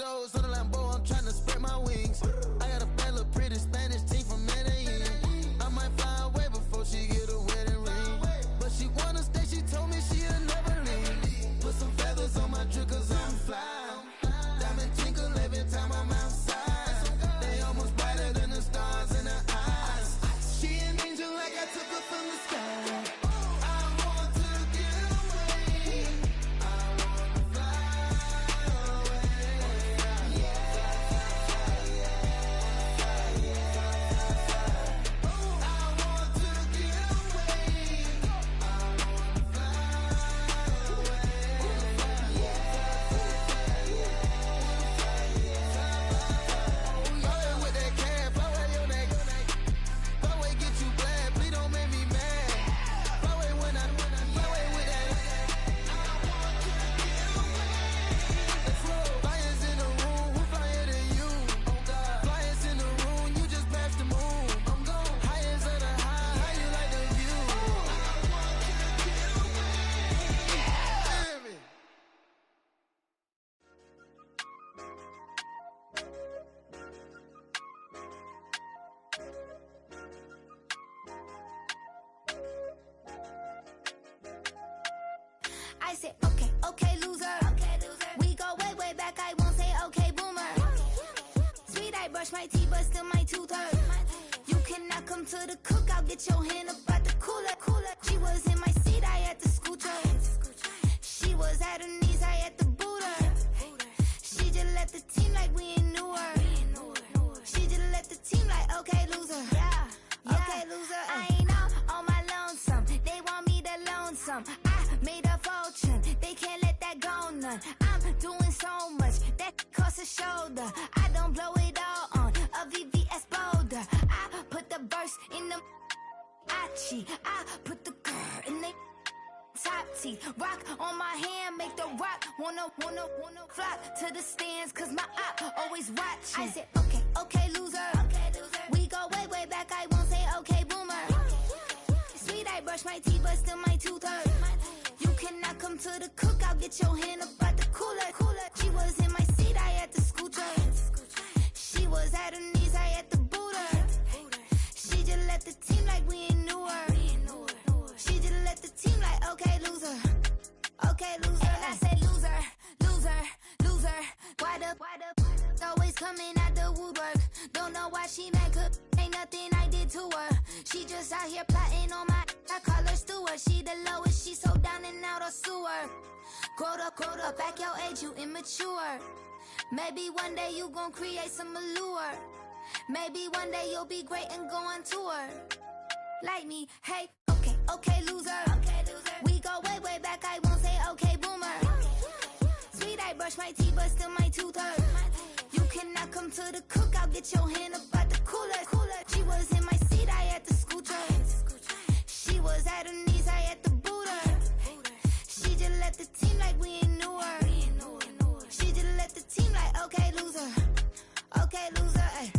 doors on the Lambo, I'm trying to spread my wings. I got a bad little pretty Spanish team from Medellin. I might fly away before she get a wedding ring. But she wanna stay, she told me she'll never leave. Put some feathers on my drip cause I'm fly. Diamond twinkle every time I'm outside. They almost brighter than the stars in her eyes. She an angel like I took her from the sky. I said, okay, okay, loser. We go way, way back, I won't say okay, boomer. Sweet, I brush my teeth, but still my tooth hurt. You cannot come to the cookout, get your hand up at the cooler. She was in my seat, I had to scoot her. She was at her knees, I had to boot her. She just left the team like we ain't knew her. She just left the team like, okay, loser. Yeah, okay, loser. I ain't out on my lonesome. They want me to loan some. I made a fortune, they can't let that go none. I'm doing so much, that costs a shoulder. I don't blow it all on a VVS boulder. I put the verse in the I put the girl in the top teeth. Rock on my hand, make the rock wanna flock to the stands, cause my op always watching. I said, okay, okay, loser. We go way, way back, I won't say okay, boomer. Sweet, I brush my teeth, but still my tooth hurt. You cannot come to the cookout, get your hand up at the cooler. She was in my seat, I had to scoot her. She was at her knees, I had to boot her. She just left the team like we ain't knew her. She just left the team like, okay, loser. Okay, loser. And I said loser, loser, loser. Why the always coming out the woodwork? Don't know why she mad, cause ain't nothing I did to her. She just out here plotting on my, I call her steward. She the lowest, she so down and out of sewer. Growed up, back your age, you immature. Maybe one day you gon' create some allure. Maybe one day you'll be great and go on tour. Like me, hey, okay, okay, loser. We go way, way back, I won't say okay, boomer. Sweet, I brush my teeth, but still my tooth hurt. You cannot come to the cookout, get your hand up at the cooler. She was in my seat, I had to scoot her. She was at her knees, I had to boot her. She just left the team like we ain't knew her. She just left the team like, okay, loser. Okay, loser, ay.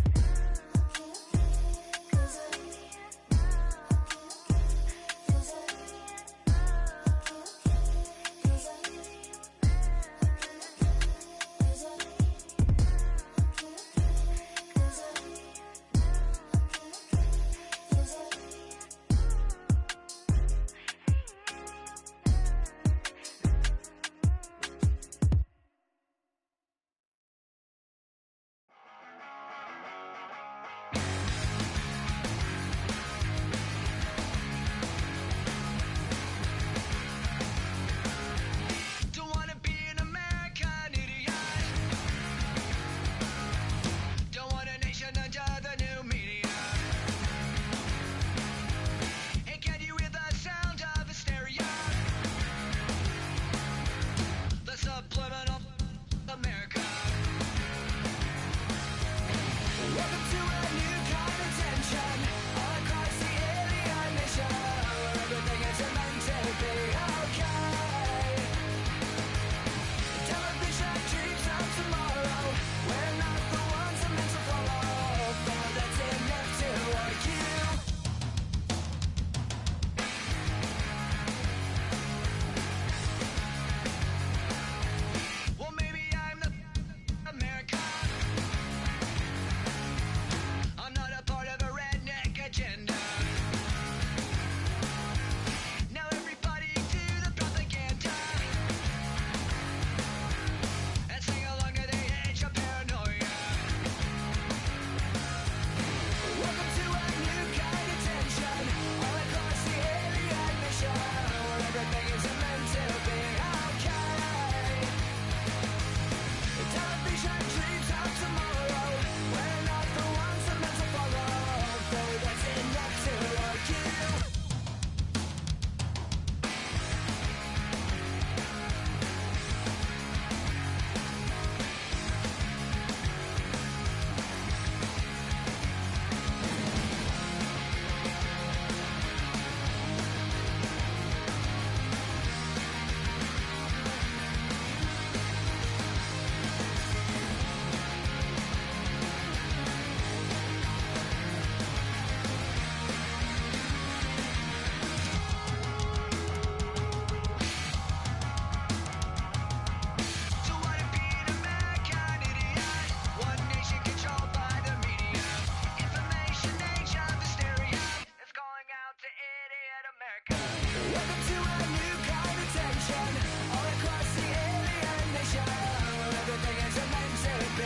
everything isn't meant to be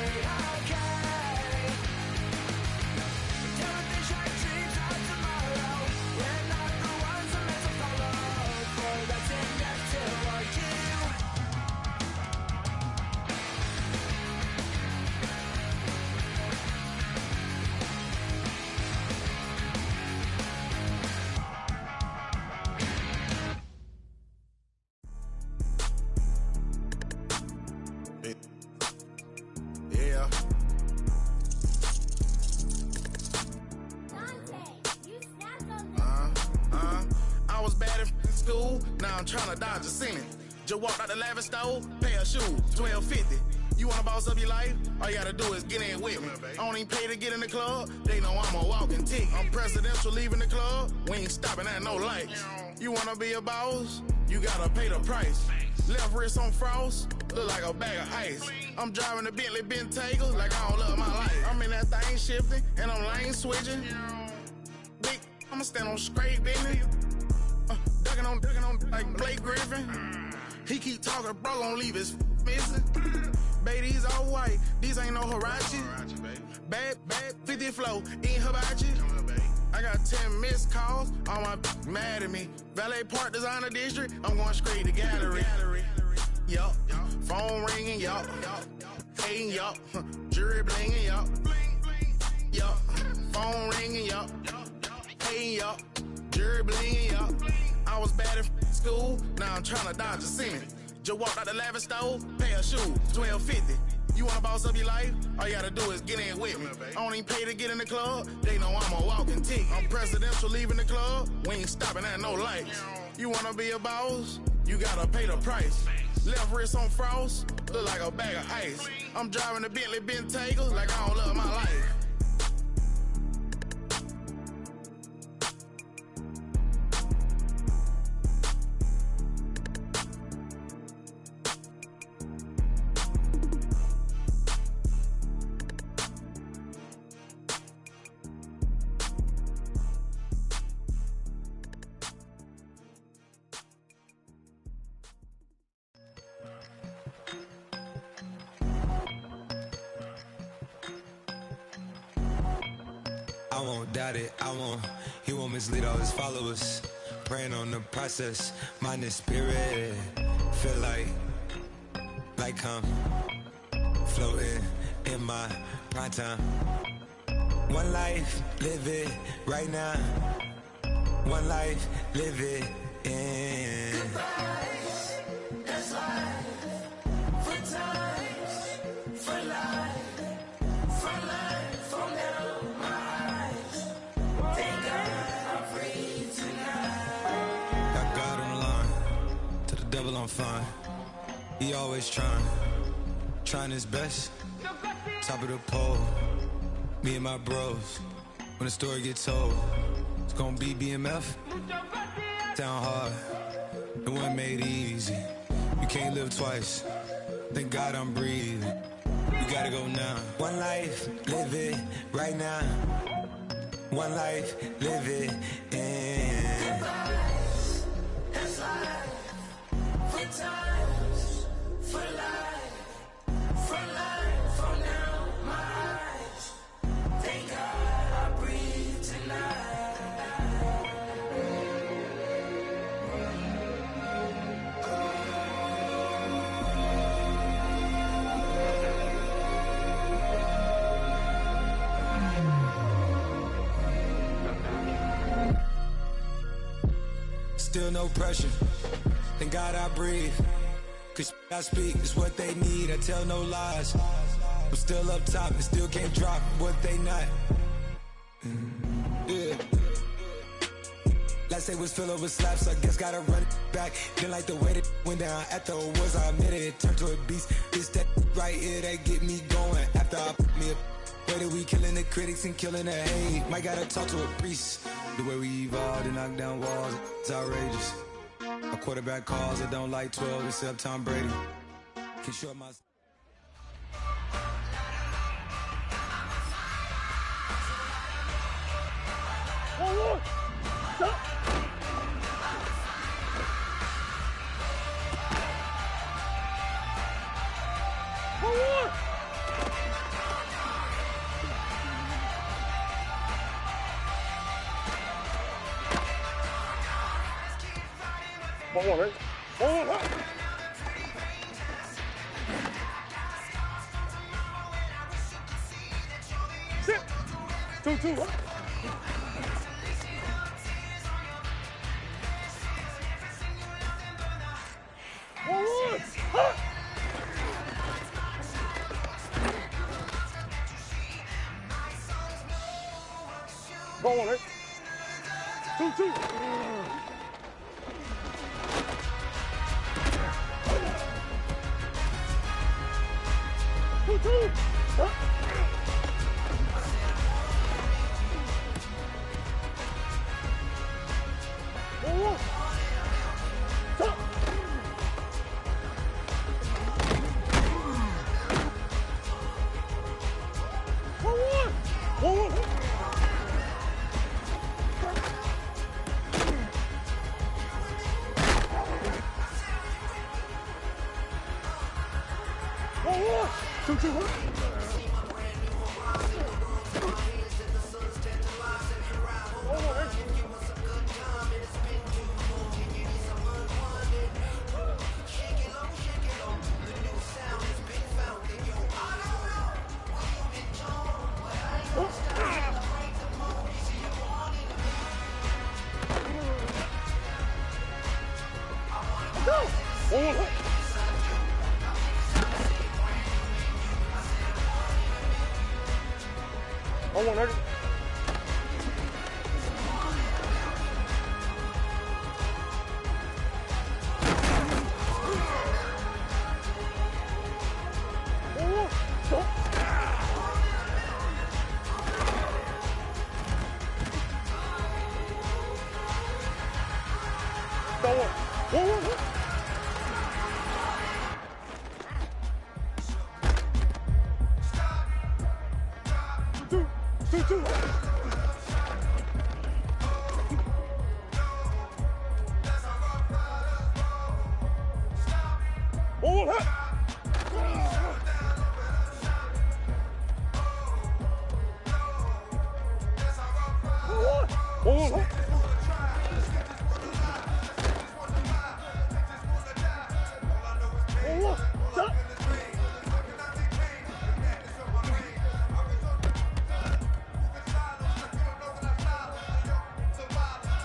okay. Everything shine dreams of tomorrow. We're not the ones who meant to follow. For that's enough to warn you. Yeah. I was bad in school, now I'm tryna dodge a sentence. Just walked out the lavish store, pair of shoes, $12.50. You wanna boss up your life? All you gotta do is get in with me. I don't even pay to get in the club, they know I'm a walking ticket. I'm presidential leaving the club, we ain't stopping at no lights. You wanna be a boss? You gotta pay the price. Left wrist on frost, look like a bag of ice. I'm driving a Bentley Bentayga like I don't love my life. I'm in that thing shifting, and I'm lane switching. Big, I'ma stand on straight business. Ducking on like Blake Griffin. He keep talking, bro, gon' leave his missing. Baby, these all white, these ain't no Hirachi. Bad, 50 flow, ain't hibachi. I got 10 missed calls, all my mad at me. Valet Park Designer District, I'm going straight to gallery. Yup, phone ringing, yup. Hating, yup. Jury blinging, yup. Yup, phone ringing, yup. Hating, yup. Jury blinging, yup. I was bad in school, now I'm tryna dodge a sentence. Just walked out the lavish store, pair of shoes, $12.50. You wanna boss up your life? All you gotta do is get in with me. I don't even pay to get in the club, they know I'm a walking ticket. I'm presidential leaving the club, we ain't stopping at no lights. You wanna be a boss? You gotta pay the price. Left wrist on frost, look like a bag of ice. I'm driving a Bentley Bentayga like I don't love my life. I won't doubt it, he won't mislead all his followers. Praying on the process, mind and spirit. Feel like I'm floating in my prime time. One life, live it right now. One life, live it in. Goodbyes, that's life. For times, for life. For life, from now, my eyes. Thank God I'm free tonight. Got God on the line, to the devil I'm fine. He always trying his best. Top of the pole, me and my bros. When the story gets told, it's gonna be BMF. Down hard, it wasn't made easy. You can't live twice. Thank God I'm breathing. We gotta go now. One life, live it right now. One life, live it in. Goodbyes, that's life. For times, for life. For life, from now, my eyes. Thank God I breathe tonight. Still no pressure, thank God I breathe. Cause I speak is what they need, I tell no lies. I'm still up top and still can't drop what they not. Yeah. Last day was filled with slaps, I guess gotta run it back. Didn't like the way that went down after awards, I admit it, it turned to a beast. It's that right here that get me going. After I put me a way that we killing the critics and killing the hate. Might gotta talk to a priest. The way we evolved and knock down walls, it's outrageous. My quarterback calls, I don't like 12 except Tom Brady. Can show my... Woo! One more, right? One more. Sit. 2-2, right? One. Huh? Go on, right? 2-2. 2-2. Huh? One. Stop.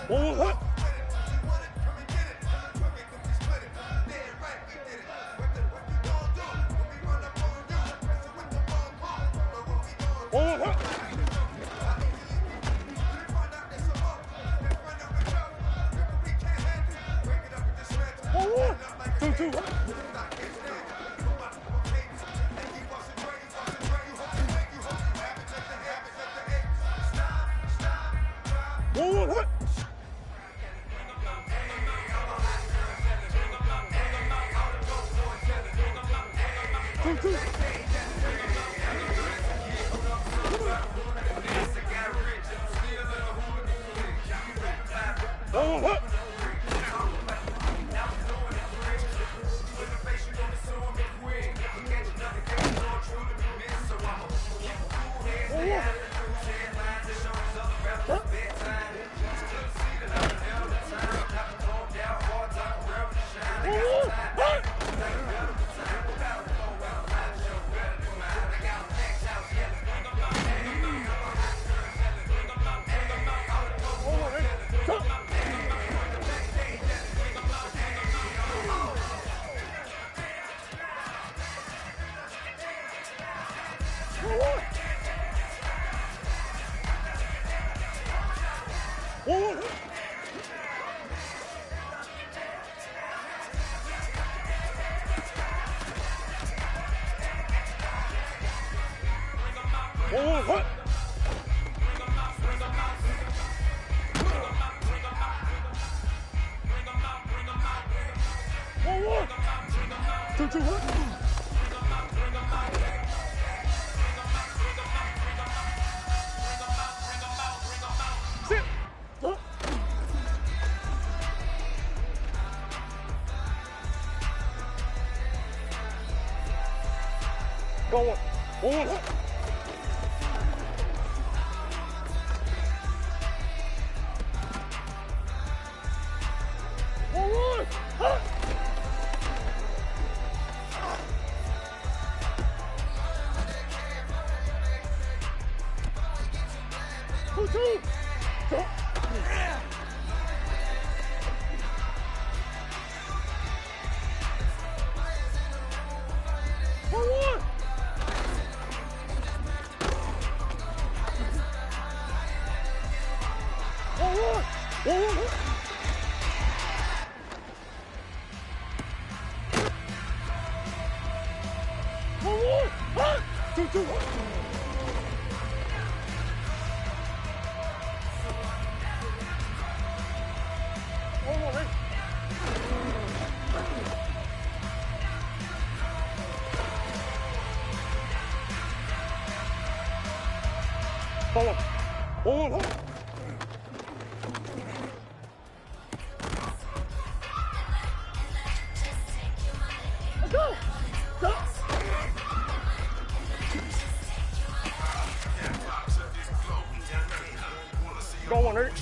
One. One. 2-2. One. 2-2. One. 2-2. Let's go. Go. Go on, Eric.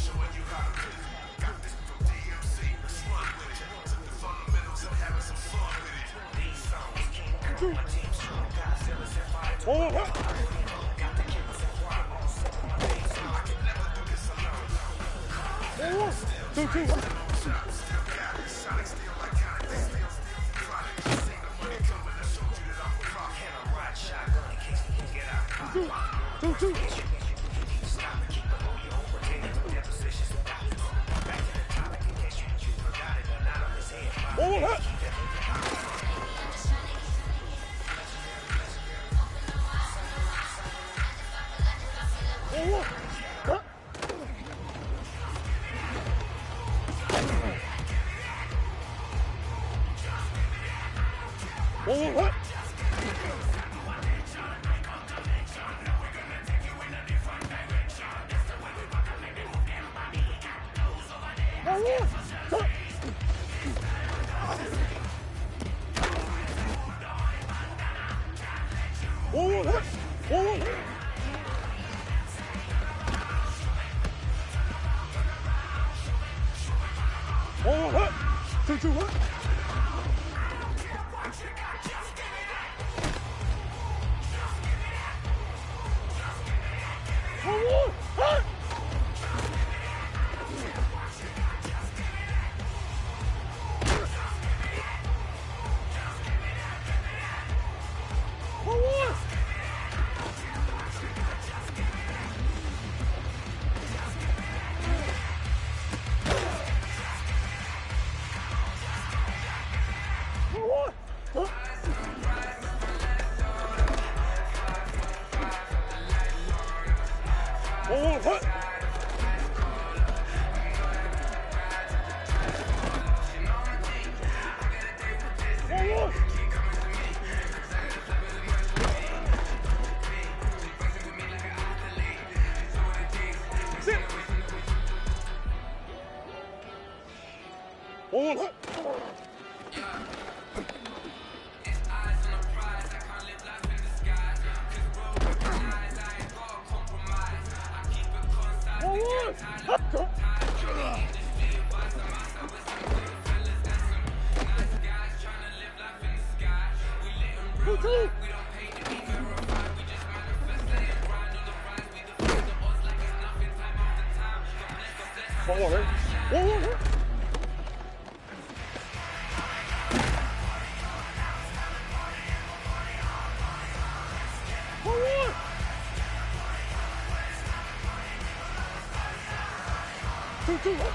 Two.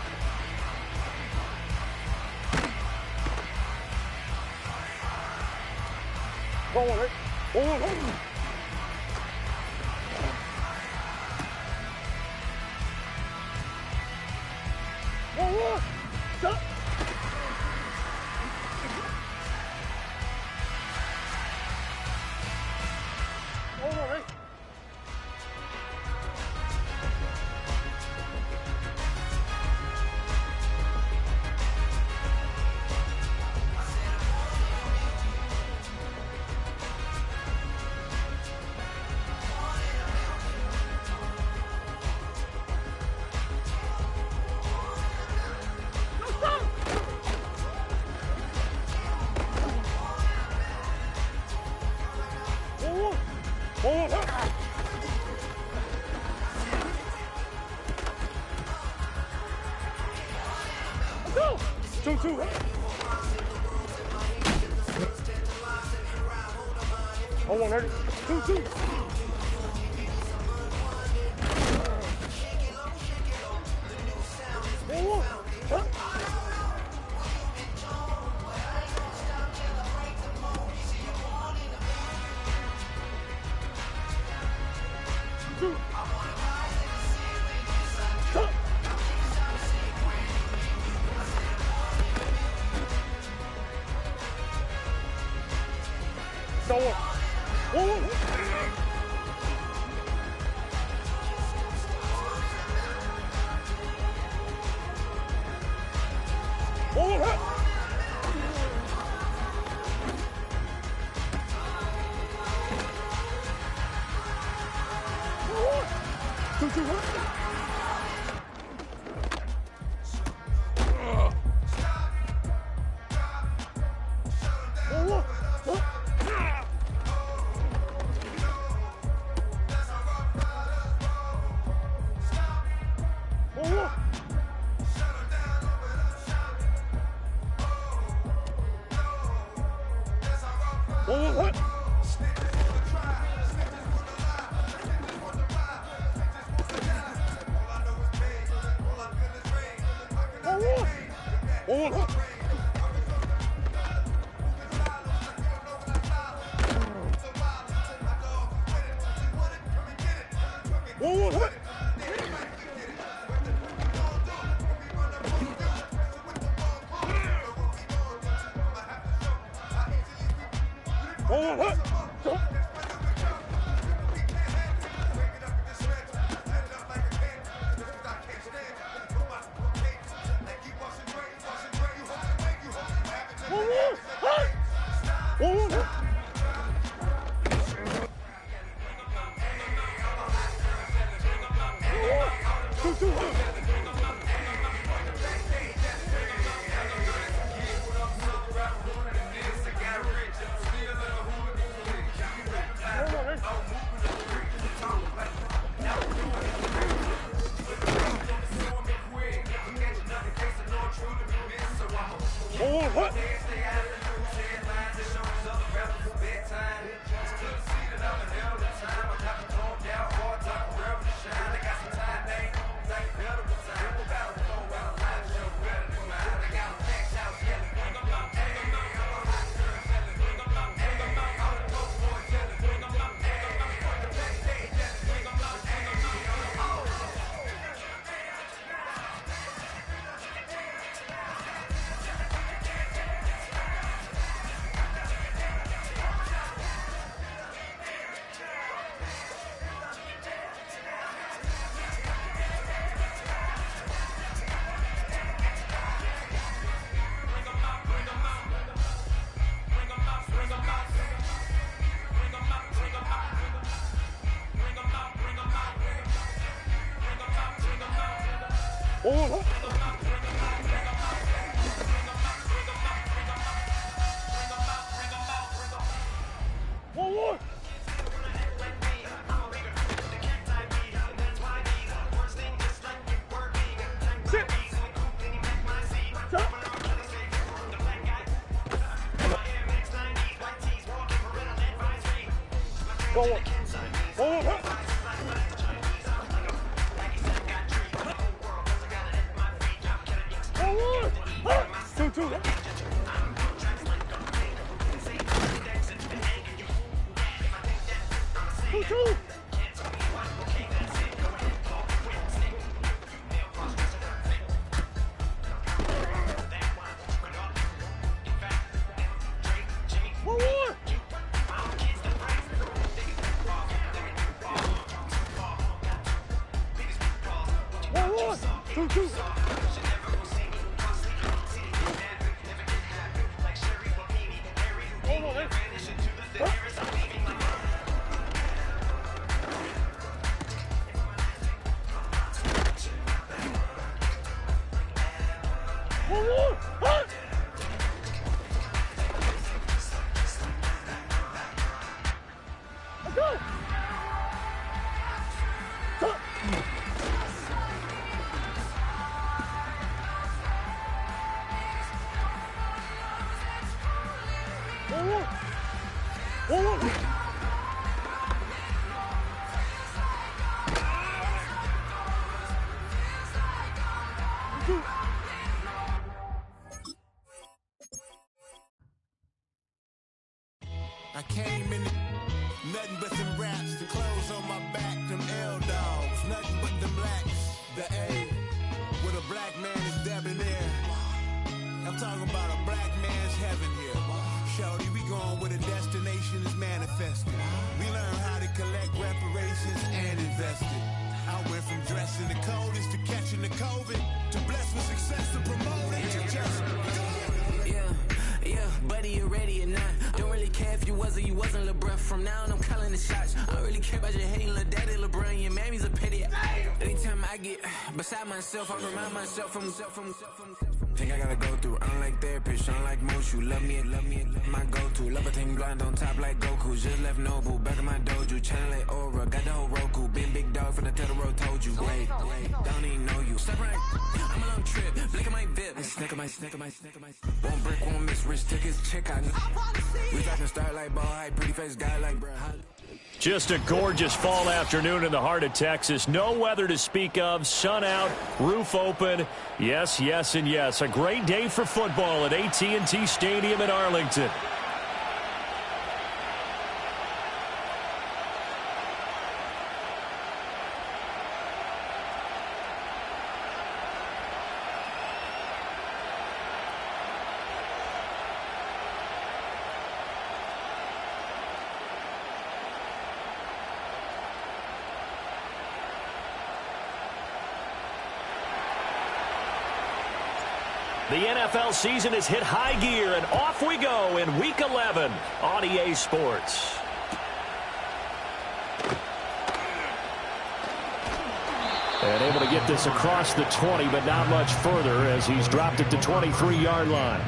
2-2. Hold on, 30. 2-2. Nothing but them raps, the clothes on my back, them L-dogs. Nothing but them blacks, the A, with a black man is debonair. I'm talking about a black man's heaven here. Shorty, we going where the destination is manifested. We learn how to collect reparations and invest it. I went from dressing the coldest to catching the COVID, to blessed with success to promote it, to just Yeah, buddy, you ready or not? Don't really care if you was or you wasn't LeBron. From now on, I'm calling the shots. I don't really care about your hating little daddy LeBron. Your mammy's a pity. Anytime I get beside myself, I remind myself from Think I gotta go through. I don't like therapists, I don't like most. You love me, my go-to. Love a thing blind on top like Goku. Just left Noble, back in my dojo. Channel like Aura, got the whole Roku. Been big dog from the Tether Road, told you. Wait, don't even know you. Step right, I'm a long trip. Blick at my VIP. Snicker my. Won't break, won't miss. Rich tickets, check out. We talking Starlight Ball, high, pretty face guy like bruh. Just a gorgeous fall afternoon in the heart of Texas. No weather to speak of. Sun out, roof open. Yes, yes, and yes. A great day for football at AT&T Stadium in Arlington. The NFL season has hit high gear, and off we go in Week 11 on EA Sports. And able to get this across the 20, but not much further as he's dropped it to 23-yard line.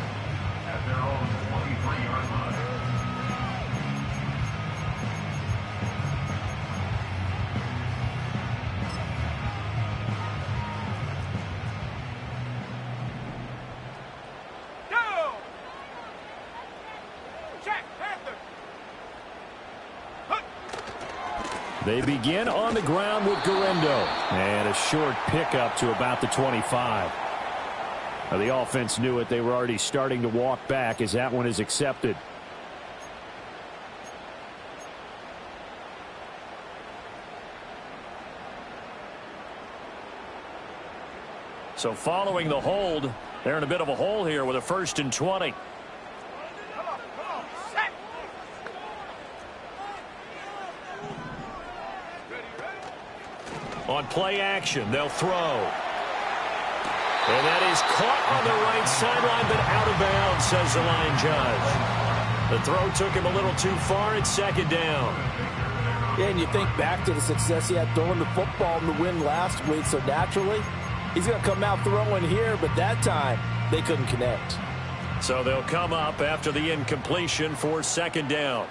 They begin on the ground with Guerendo. And a short pickup to about the 25. Now, the offense knew it. They were already starting to walk back as that one is accepted. So following the hold, they're in a bit of a hole here with a 1st and 20. On play action, they'll throw. And that is caught on the right sideline, but out of bounds, says the line judge. The throw took him a little too far. It's 2nd down. Yeah, and you think back to the success he had throwing the football in the win last week, so naturally, he's going to come out throwing here, but that time, they couldn't connect. So they'll come up after the incompletion for 2nd down.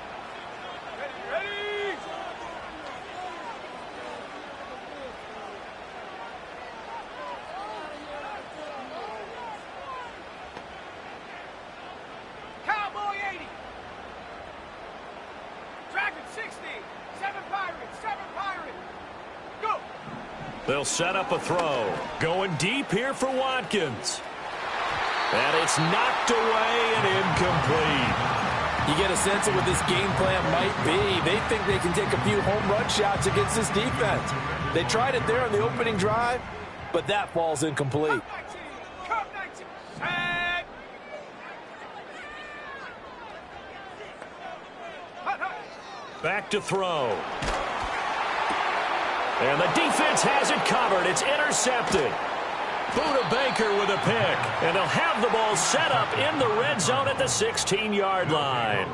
They'll set up a throw. Going deep here for Watkins. And it's knocked away and incomplete. You get a sense of what this game plan might be. They think they can take a few home run shots against this defense. They tried it there on the opening drive, but that falls incomplete. Back to throw. And the defense has it covered. It's intercepted. Buda Baker with a pick. And they'll have the ball set up in the red zone at the 16-yard line.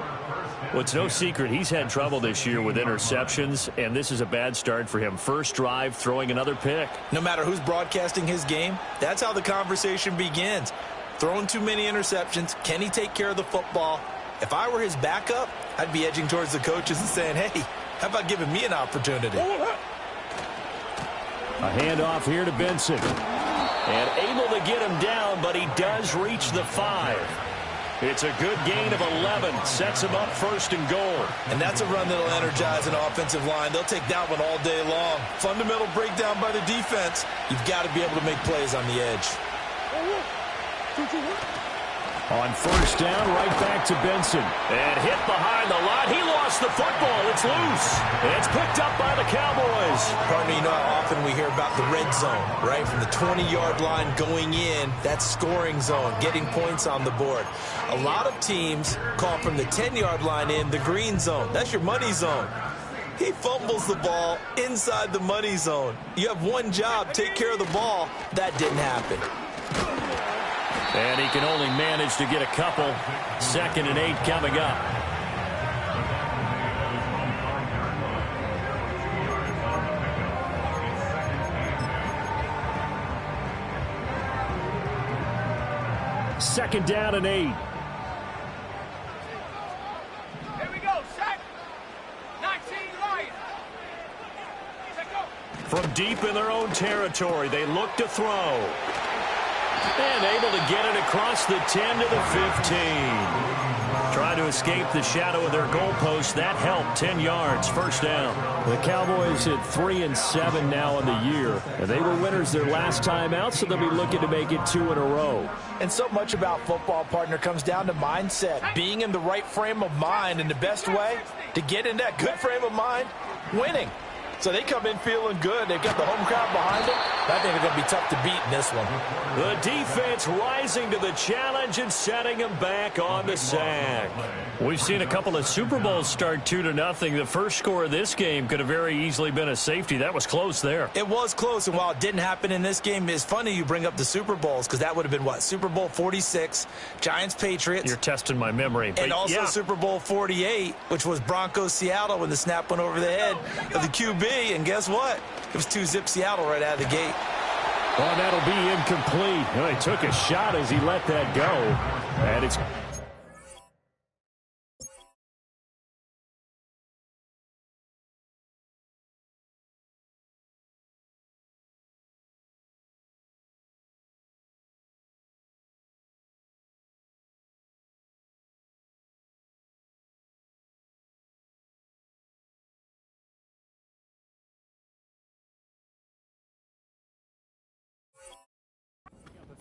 Well, it's no secret he's had trouble this year with interceptions, and this is a bad start for him. First drive, throwing another pick. No matter who's broadcasting his game, that's how the conversation begins. Throwing too many interceptions. Can he take care of the football? If I were his backup, I'd be edging towards the coaches and saying, hey, how about giving me an opportunity? A handoff here to Benson. And able to get him down, but he does reach the 5. It's a good gain of 11. Sets him up 1st and goal. And that's a run that'll energize an offensive line. They'll take that one all day long. Fundamental breakdown by the defense. You've got to be able to make plays on the edge. On first down, right back to Benson. And hit behind the line. He lost the football. It's loose. And it's picked up by the Cowboys. Partner, you know how often we hear about the red zone, right? From the 20-yard line going in, that scoring zone, getting points on the board. A lot of teams call from the 10-yard line in the green zone. That's your money zone. He fumbles the ball inside the money zone. You have one job, take care of the ball. That didn't happen. And he can only manage to get a couple. 2nd and 8 coming up. Second down and 8. Here we go, set. 19 right. From deep in their own territory, they look to throw. And able to get it across the 10 to the 15. Trying to escape the shadow of their goalpost. That helped. 10 yards. First down. The Cowboys at 3-7 now in the year. And they were winners their last time out, so they'll be looking to make it 2 in a row. And so much about football, partner, comes down to mindset. Being in the right frame of mind, and the best way to get in that good frame of mind, winning. So they come in feeling good. They've got the home crowd behind them. I think they're going to be tough to beat in this one. The defense rising to the challenge and setting them back on the sack. We've seen a couple of Super Bowls start 2-0. The first score of this game could have very easily been a safety. That was close there. It was close, and while it didn't happen in this game, it's funny you bring up the Super Bowls because that would have been, what, Super Bowl 46, Giants-Patriots. You're testing my memory. And also yeah. Super Bowl 48, which was Broncos-Seattle when the snap went over the head of the QB. And guess what? It was 2-zip Seattle right out of the gate. Well, that'll be incomplete. Well, he took a shot as he let that go. And it's...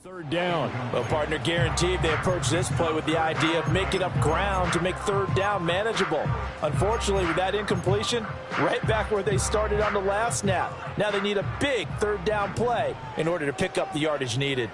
Third down. Well, partner, guaranteed they approach this play with the idea of making up ground to make third down manageable. Unfortunately, with that incompletion, right back where they started on the last snap. Now they need a big third down play in order to pick up the yardage needed.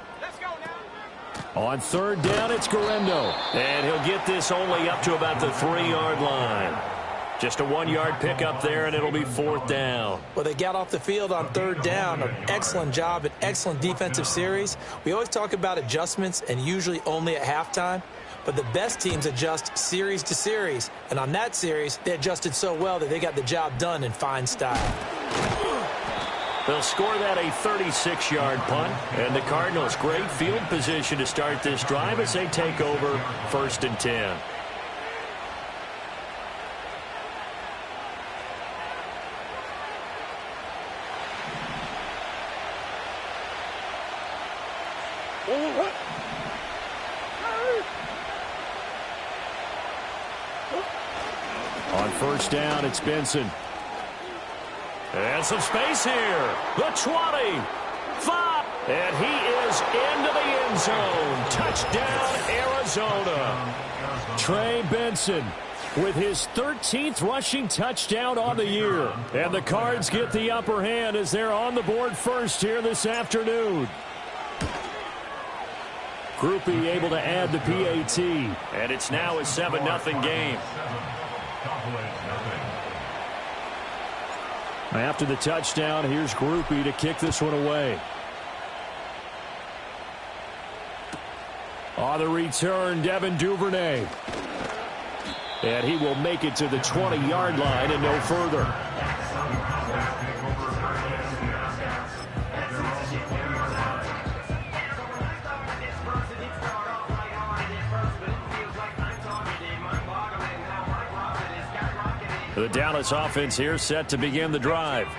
On third down, it's Guerendo. And he'll get this only up to about the 3-yard line. Just a 1-yard pickup there, and it'll be 4th down. Well, they got off the field on third down. An excellent job, an excellent defensive series. We always talk about adjustments, and usually only at halftime. But the best teams adjust series to series. And on that series, they adjusted so well that they got the job done in fine style. They'll score that a 36-yard punt. And the Cardinals, great field position to start this drive as they take over 1st and 10. On first down, it's Benson. And some space here. The 20. 5. And he is into the end zone. Touchdown, Arizona. Trey Benson with his 13th rushing touchdown on the year. And the Cards get the upper hand as they're on the board first here this afternoon. Groupie able to add the PAT. And it's now a 7-0 game. After the touchdown, here's Groupie to kick this one away. On the return, Devin Duvernay. And he will make it to the 20-yard line and no further. The Dallas offense here set to begin the drive.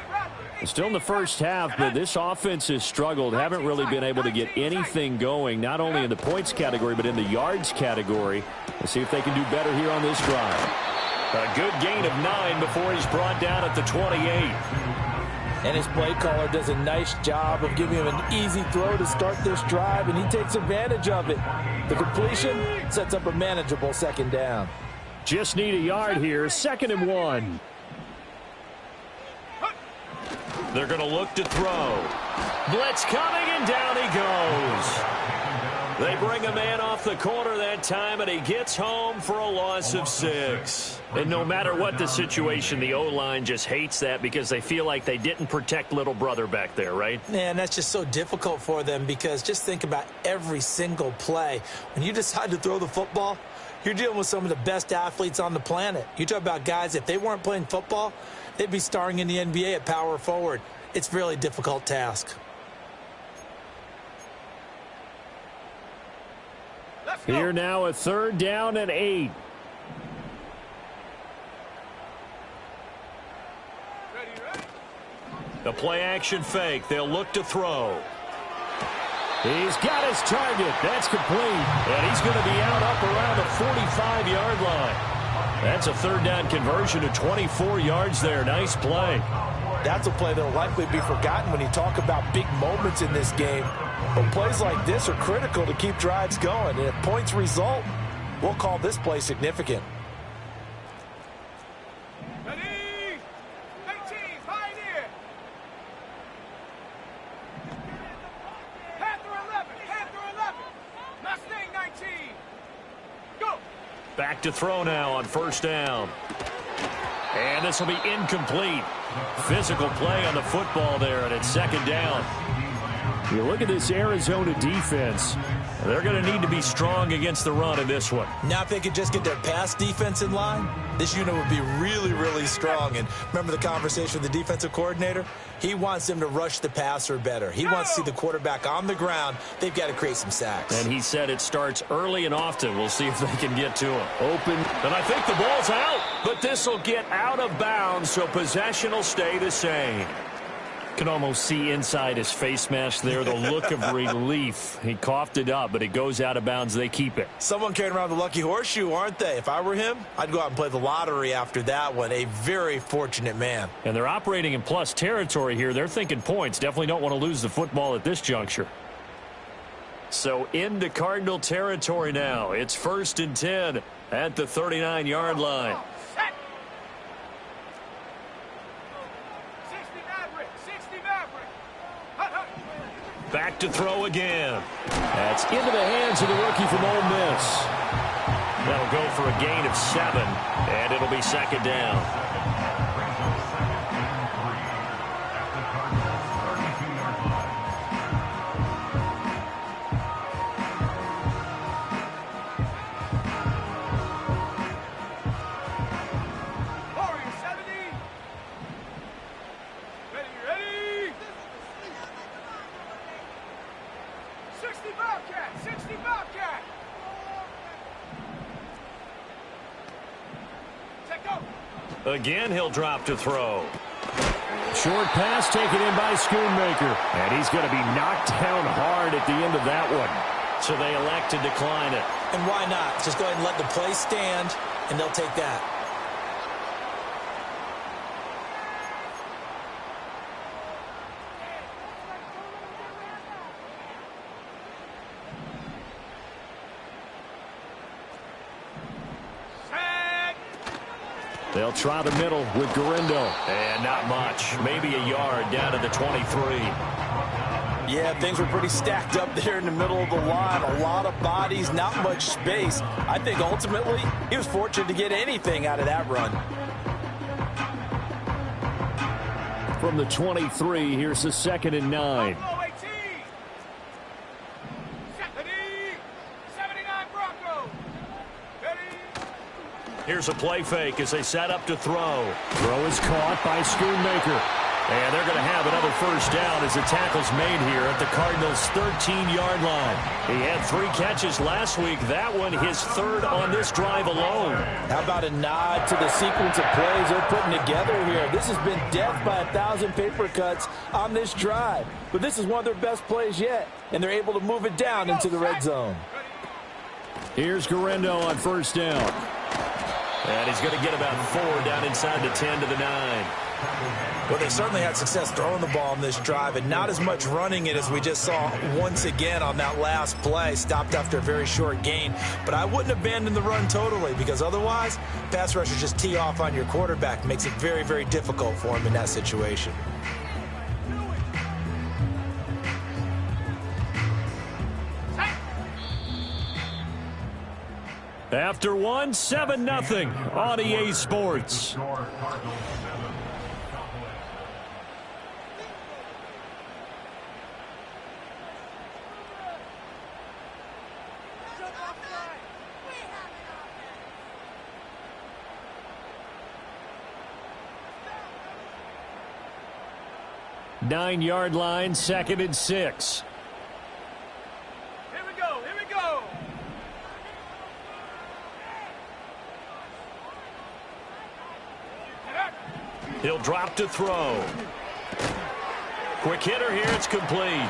Still in the first half, but this offense has struggled. Haven't really been able to get anything going, not only in the points category, but in the yards category. Let's see if they can do better here on this drive. A good gain of 9 before he's brought down at the 28. And his play caller does a nice job of giving him an easy throw to start this drive, and he takes advantage of it. The completion sets up a manageable second down. Just need a yard here, 2nd and 1. They're going to look to throw. Blitz coming, and down he goes. They bring a man off the corner that time, and he gets home for a loss of 6. And no matter what the situation, the O-line just hates that because they feel like they didn't protect little brother back there, right? Yeah, and that's just so difficult for them because just think about every single play. When you decide to throw the football, you're dealing with some of the best athletes on the planet. You talk about guys, if they weren't playing football, they'd be starring in the NBA at power forward. It's a really difficult task. Here now, a 3rd down and 8. The play action fake. They'll look to throw. He's got his target. That's complete. And he's going to be out up around the 45-yard line. That's a 3rd down conversion to 24 yards there. Nice play. That's a play that will likely be forgotten when you talk about big moments in this game. But plays like this are critical to keep drives going. And if points result, we'll call this play significant. Ready? 19, Pioneer. Panther 11, Panther 11. Mustang 19. Go. Back to throw now on 1st down. And this will be incomplete. Physical play on the football there, and it's 2nd down. You look at this Arizona defense. They're going to need to be strong against the run in this one. Now, if they could just get their pass defense in line, this unit would be really, really strong. And remember the conversation with the defensive coordinator? He wants them to rush the passer better. He wants to see the quarterback on the ground. They've got to create some sacks. And he said it starts early and often. We'll see if they can get to him. Open. And I think the ball's out. But this will get out of bounds, so possession will stay the same. Can almost see inside his face mask there, the look of relief. He coughed it up, but it goes out of bounds. They keep it. Someone carrying around the lucky horseshoe, aren't they? If I were him, I'd go out and play the lottery after that one. A very fortunate man. And they're operating in plus territory here. They're thinking points. Definitely don't want to lose the football at this juncture. So into Cardinal territory now. It's 1st and 10 at the 39-yard line. Back to throw again. That's into the hands of the rookie from Ole Miss. That'll go for a gain of 7, and it'll be 2nd down. Again, he'll drop to throw. Short pass taken in by Schoonmaker. And he's going to be knocked down hard at the end of that one. So they elect to decline it. And why not? Just go ahead and let the play stand, and they'll take that. They'll try the middle with Garindo. And not much. Maybe a yard down to the 23. Yeah, things were pretty stacked up there in the middle of the line. A lot of bodies, not much space. I think ultimately he was fortunate to get anything out of that run. From the 23, here's the 2nd and 9. Here's a play fake as they set up to throw. Throw is caught by Schoonmaker. And they're going to have another 1st down as the tackle's made here at the Cardinals' 13-yard line. He had 3 catches last week. That one his 3rd on this drive alone. How about a nod to the sequence of plays they're putting together here? This has been death by 1,000 paper cuts on this drive. But this is one of their best plays yet, and they're able to move it down into the red zone. Here's Garindo on 1st down. And he's going to get about 4 down inside the 10 to the 9. Well, they certainly had success throwing the ball on this drive and not as much running it as we just saw once again on that last play. Stopped after a very short gain. But I wouldn't abandon the run totally because otherwise, pass rushers just tee off on your quarterback. Makes it very, very difficult for him in that situation. After 1, 7-0 on EA Sports. Nine-yard line, 2nd and 6. Here we go, here we go. He'll drop to throw. Quick hitter here, it's complete.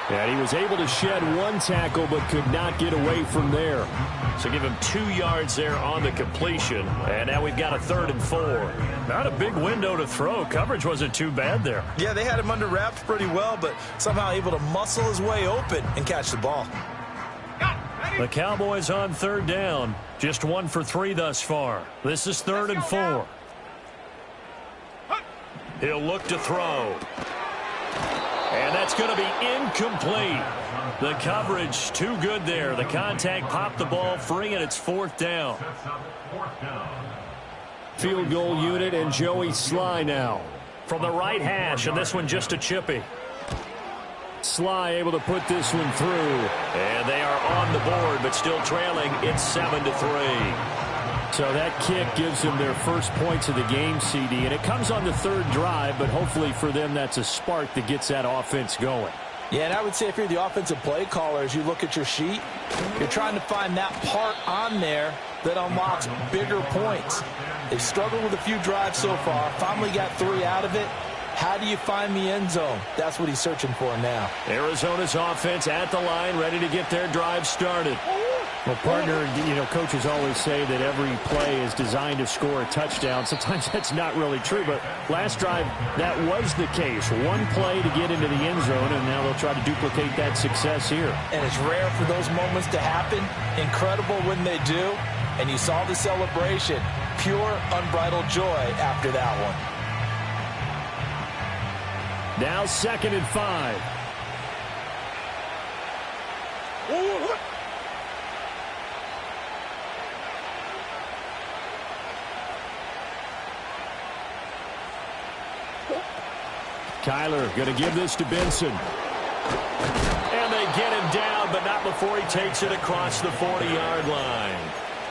And he was able to shed 1 tackle but could not get away from there. So give him 2 yards there on the completion. And now we've got a 3rd and 4. Not a big window to throw. Coverage wasn't too bad there. Yeah, they had him under wraps pretty well, but somehow able to muscle his way open and catch the ball. The Cowboys on 3rd down. Just 1 for 3 thus far. This is 3rd and 4. He'll look to throw. And that's going to be incomplete. The coverage too good there. The contact popped the ball free, and it's 4th down. Field goal unit and Joey Sly now. From the right hash, and this one just a chippy. Sly able to put this one through. And they are on the board, but still trailing. It's 7-3. So that kick gives them their first points of the game, CD. And it comes on the 3rd drive, but hopefully for them that's a spark that gets that offense going. Yeah, and I would say if you're the offensive play caller, as you look at your sheet, you're trying to find that part on there that unlocks bigger points. They've struggled with a few drives so far, finally got 3 out of it. How do you find the end zone? That's what he's searching for now. Arizona's offense at the line, ready to get their drive started. Well, partner, coaches always say that every play is designed to score a touchdown. Sometimes that's not really true, but last drive, that was the case. 1 play to get into the end zone, and now they'll try to duplicate that success here. And it's rare for those moments to happen. Incredible when they do. And you saw the celebration. Pure, unbridled joy after that one. Now 2nd and 5. Kyler going to give this to Benson. And they get him down, but not before he takes it across the 40-yard line.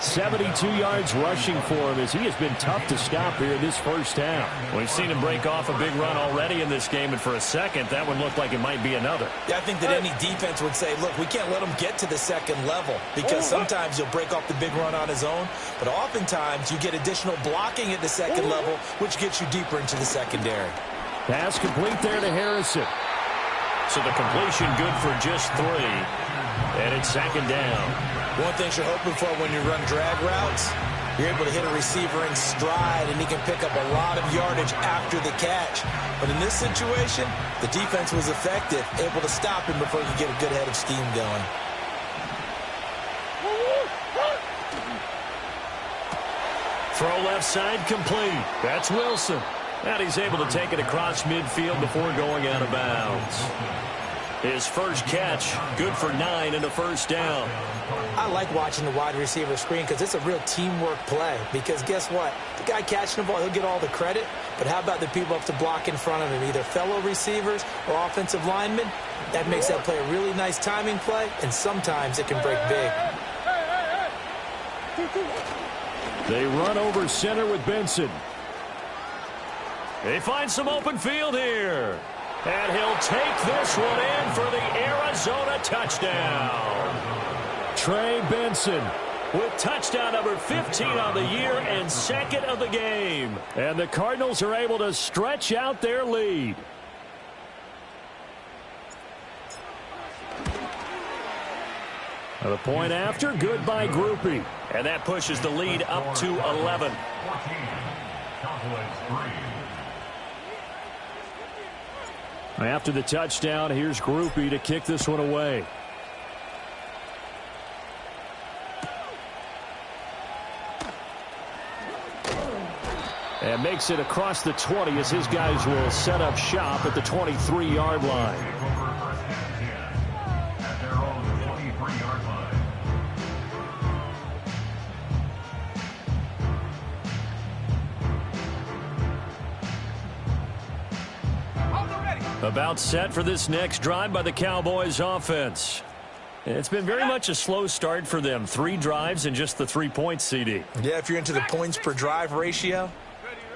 72 yards rushing for him as he has been tough to stop here in this first half. We've seen him break off a big run already in this game, and for a second, that one looked like it might be another. Yeah, I think that any defense would say, look, we can't let him get to the 2nd level because sometimes he'll break off the big run on his own, but oftentimes you get additional blocking at the 2nd level, which gets you deeper into the secondary. Pass complete there to Harrison. So the completion good for just 3. And it's 2nd down. One thing you're hoping for when you run drag routes, you're able to hit a receiver in stride, and he can pick up a lot of yardage after the catch. But in this situation, the defense was effective, able to stop him before you get a good head of steam going. Throw left side complete. That's Wilson. And he's able to take it across midfield before going out of bounds. His first catch, good for 9 and a first down. I like watching the wide receiver screen because it's a real teamwork play. Because guess what? The guy catching the ball, he'll get all the credit. But how about the people up to block in front of him, either fellow receivers or offensive linemen? That makes that play a really nice timing play, and sometimes it can break big. They run over center with Benson. They find some open field here. And he'll take this one in for the Arizona touchdown. Trey Benson with touchdown number 15 on the year and 2nd of the game. And the Cardinals are able to stretch out their lead. The point after, good by Groupie. And that pushes the lead up to 11. After the touchdown, here's Grupe to kick this one away. And makes it across the 20 as his guys will set up shop at the 23-yard line. About set for this next drive by the Cowboys offense. It's been very much a slow start for them. 3 drives and just the 3 points, CD. Yeah, if you're into the points per drive ratio,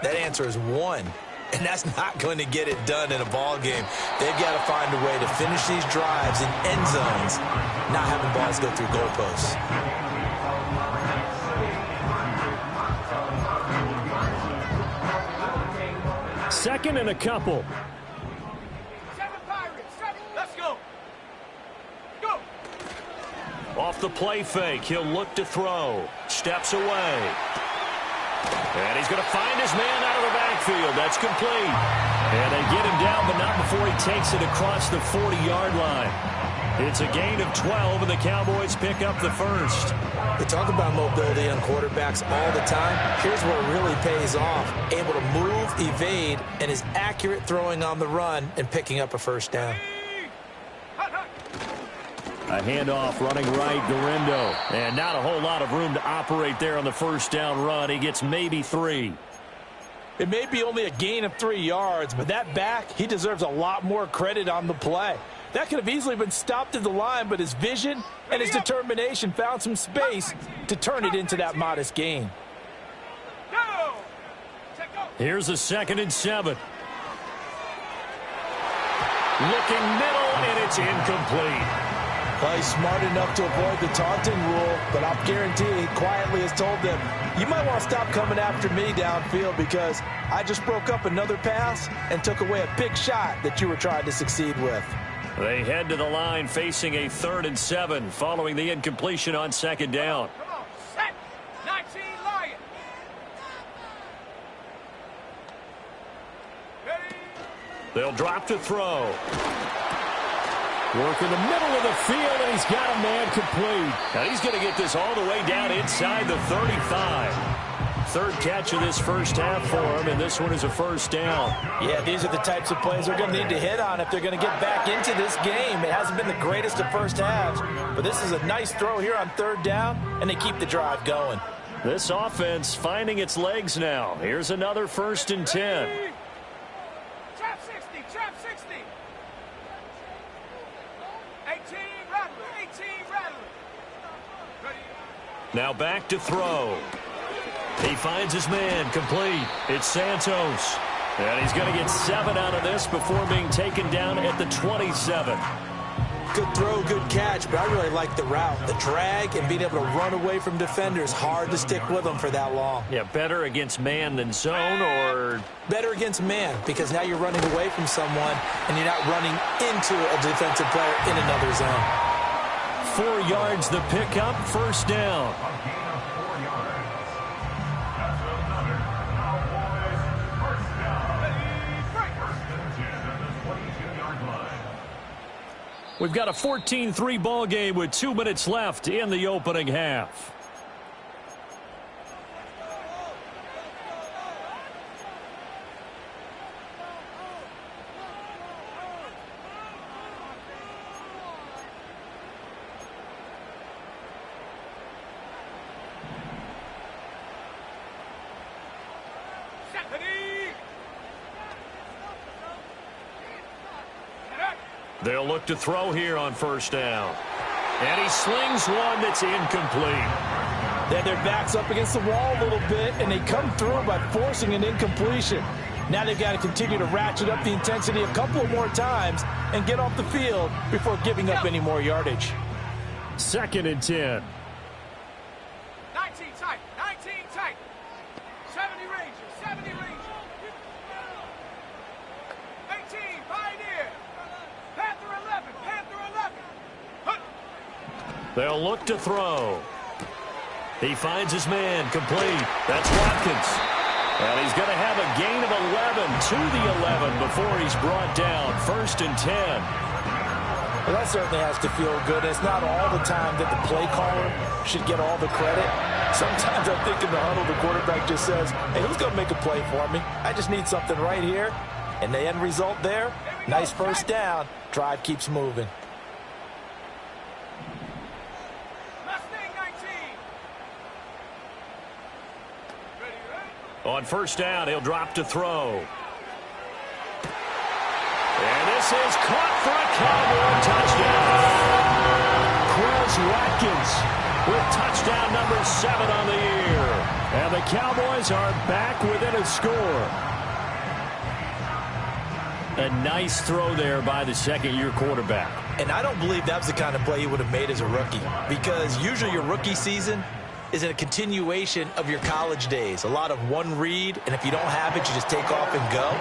that answer is 1. And that's not going to get it done in a ball game. They've got to find a way to finish these drives in end zones, not having balls go through goalposts. Second and a couple. Off the play fake, he'll look to throw. Steps away. And he's going to find his man out of the backfield. That's complete. And they get him down, but not before he takes it across the 40-yard line. It's a gain of 12, and the Cowboys pick up the first. We talk about mobility on quarterbacks all the time. Here's where it really pays off. Able to move, evade, and is accurate throwing on the run and picking up a first down. A handoff running right, Guerendo. And not a whole lot of room to operate there on the first down run. He gets maybe 3. It may be only a gain of 3 yards, but that back, he deserves a lot more credit on the play. That could have easily been stopped at the line, but his vision and his determination found some space to turn it into that modest gain. Here's a 2nd and 7. Looking middle, and it's incomplete. Well, he's smart enough to avoid the taunting rule, but I'll guarantee he quietly has told them, you might want to stop coming after me downfield because I just broke up another pass and took away a big shot that you were trying to succeed with. They head to the line facing a 3rd and 7 following the incompletion on 2nd down. Come on, set. 19 Lion. Ready. They'll drop to throw. Work in the middle of the field, and he's got a man complete. And he's going to get this all the way down inside the 35. 3rd catch of this first half for him, and this one is a first down. Yeah, these are the types of plays they're going to need to hit on if they're going to get back into this game. It hasn't been the greatest of first halves, but this is a nice throw here on 3rd down, and they keep the drive going. This offense finding its legs now. Here's another 1st and 10. Trap 60, trap 60. 18 Rattler, 18 Rattler. Ready. Now back to throw. He finds his man complete. It's Santos. And he's going to get 7 out of this before being taken down at the 27. Good throw, good catch, but I really like the route. The drag and being able to run away from defenders. Hard to stick with them for that long. Yeah, better against man than zone, or? Better against man, because now you're running away from someone and you're not running into a defensive player in another zone. 4 yards the pickup, first down. We've got a 14-3 ball game with 2 minutes left in the opening half. They'll look to throw here on first down. And he slings one that's incomplete. Then their back's up against the wall a little bit, and they come through by forcing an incompletion. Now they've got to continue to ratchet up the intensity a couple of more times and get off the field before giving up any more yardage. 2nd and 10. 19 tight, 19 tight. 70 Rangers, 70 Rangers. 18 Pioneer. Panther 11, Panther 11. Hunt. They'll look to throw. He finds his man, complete. That's Watkins. And he's going to have a gain of 11 to the 11 before he's brought down. 1st and 10. Well, that certainly has to feel good. It's not all the time that the play caller should get all the credit. Sometimes I think in the huddle, the quarterback just says, hey, who's going to make a play for me? I just need something right here. And the end result there, nice first down. Drive keeps moving. On 1st down, he'll drop to throw. And this is caught for a Cowboy touchdown. Quez Watkins with touchdown number 7 on the year. And the Cowboys are back within a score. A nice throw there by the second-year quarterback. And I don't believe that was the kind of play he would have made as a rookie, because usually your rookie season is a continuation of your college days. A lot of one read, and if you don't have it, you just take off and go.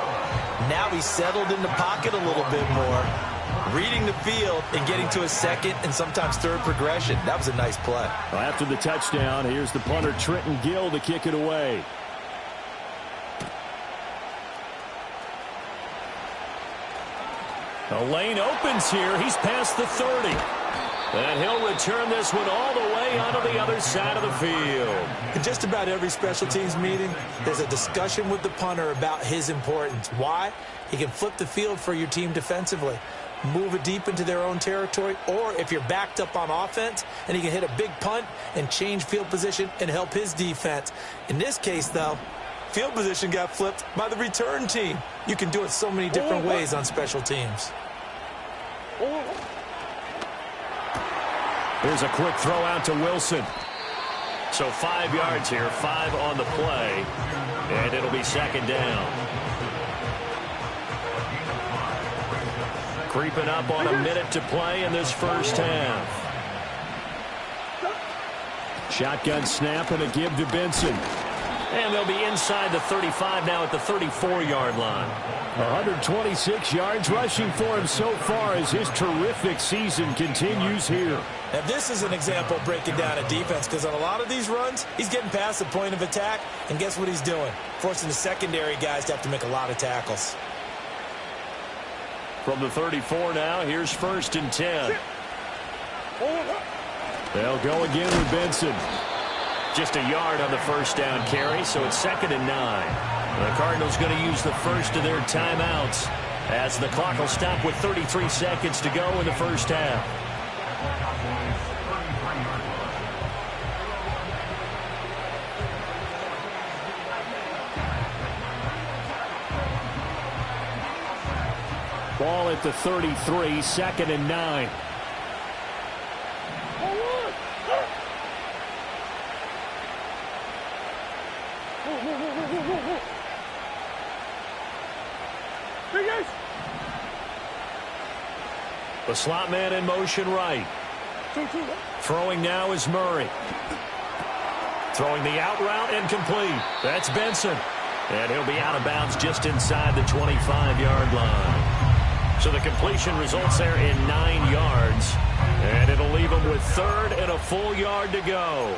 Now he's settled in the pocket a little bit more, reading the field and getting to a second and sometimes third progression. That was a nice play. Well, after the touchdown, here's the punter, Trenton Gill, to kick it away. The lane opens here. He's past the 30. And he'll return this one all the way onto the other side of the field. In just about every special teams meeting, there's a discussion with the punter about his importance. Why? He can flip the field for your team defensively, move it deep into their own territory, or if you're backed up on offense, and he can hit a big punt and change field position and help his defense. In this case, though, field position got flipped by the return team. You can do it so many different ways on special teams. Here's a quick throw out to Wilson. So 5 yards here, 5 on the play, and it'll be 2nd down. Creeping up on a minute to play in this first half. Shotgun snap and a give to Benson. And they'll be inside the 35 now at the 34-yard line. 126 yards rushing for him so far as his terrific season continues here. Now, this is an example of breaking down a defense, because on a lot of these runs, he's getting past the point of attack, and guess what he's doing? Forcing the secondary guys to have to make a lot of tackles. From the 34 now, here's 1st and 10. They'll go again with Benson. Just a yard on the first down carry, so it's 2nd and 9. The Cardinals going to use the first of their timeouts as the clock will stop with 33 seconds to go in the first half. Ball at the 33, 2nd and 9. The slot man in motion right. Throwing now is Murray. Throwing the out route and complete. That's Benson. And he'll be out of bounds just inside the 25-yard line. So the completion results there in 9 yards. And it'll leave him with 3rd and a full yard to go.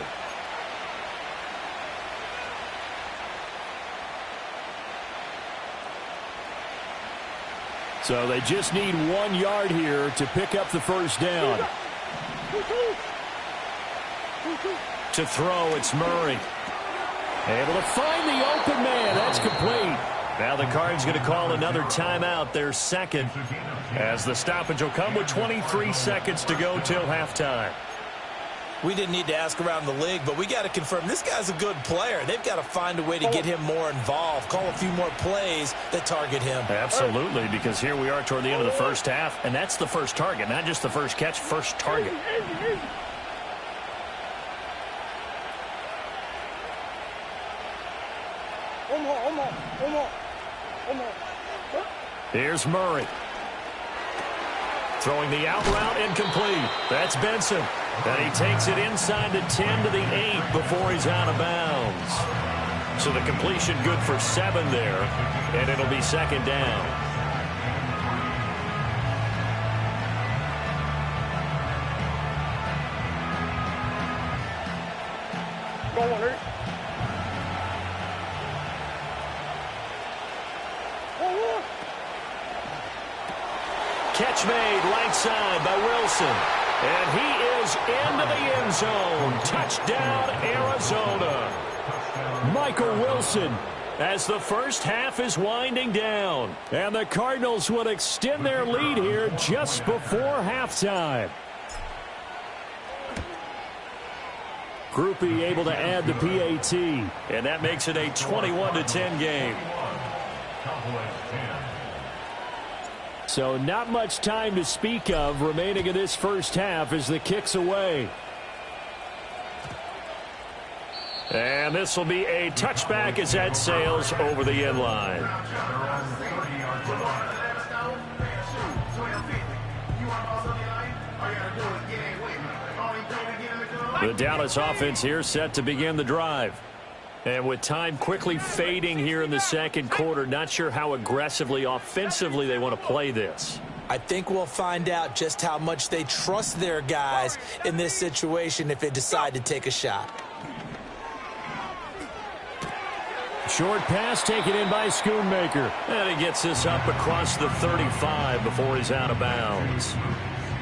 So they just need 1 yard here to pick up the first down. To throw, it's Murray. Able to find the open man. That's complete. Now the Cards going to call another timeout, their 2nd, as the stoppage will come with 23 seconds to go till halftime. We didn't need to ask around the league, but we got to confirm this guy's a good player. They've got to find a way to get him more involved, call a few more plays that target him. Absolutely, because here we are toward the end of the first half, and that's the first target, not just the first catch, first target. Here's Murray. Throwing the out route incomplete. That's Benson. And he takes it inside the 10 to the 8 before he's out of bounds. So the completion good for 7 there, and it'll be 2nd down. Catch made right side by Wilson. And he is into the end zone. Touchdown, Arizona. Michael Wilson, as the first half is winding down. And the Cardinals would extend their lead here just before halftime. Grupe able to add the PAT. And that makes it a 21-10 game. So not much time to speak of remaining in this first half as the kick's away. And this will be a touchback as that sails over the end line. The Dallas offense here set to begin the drive. And with time quickly fading here in the second quarter, not sure how aggressively, offensively they want to play this. I think we'll find out just how much they trust their guys in this situation if they decide to take a shot. Short pass taken in by Schoonmaker. And he gets this up across the 35 before he's out of bounds.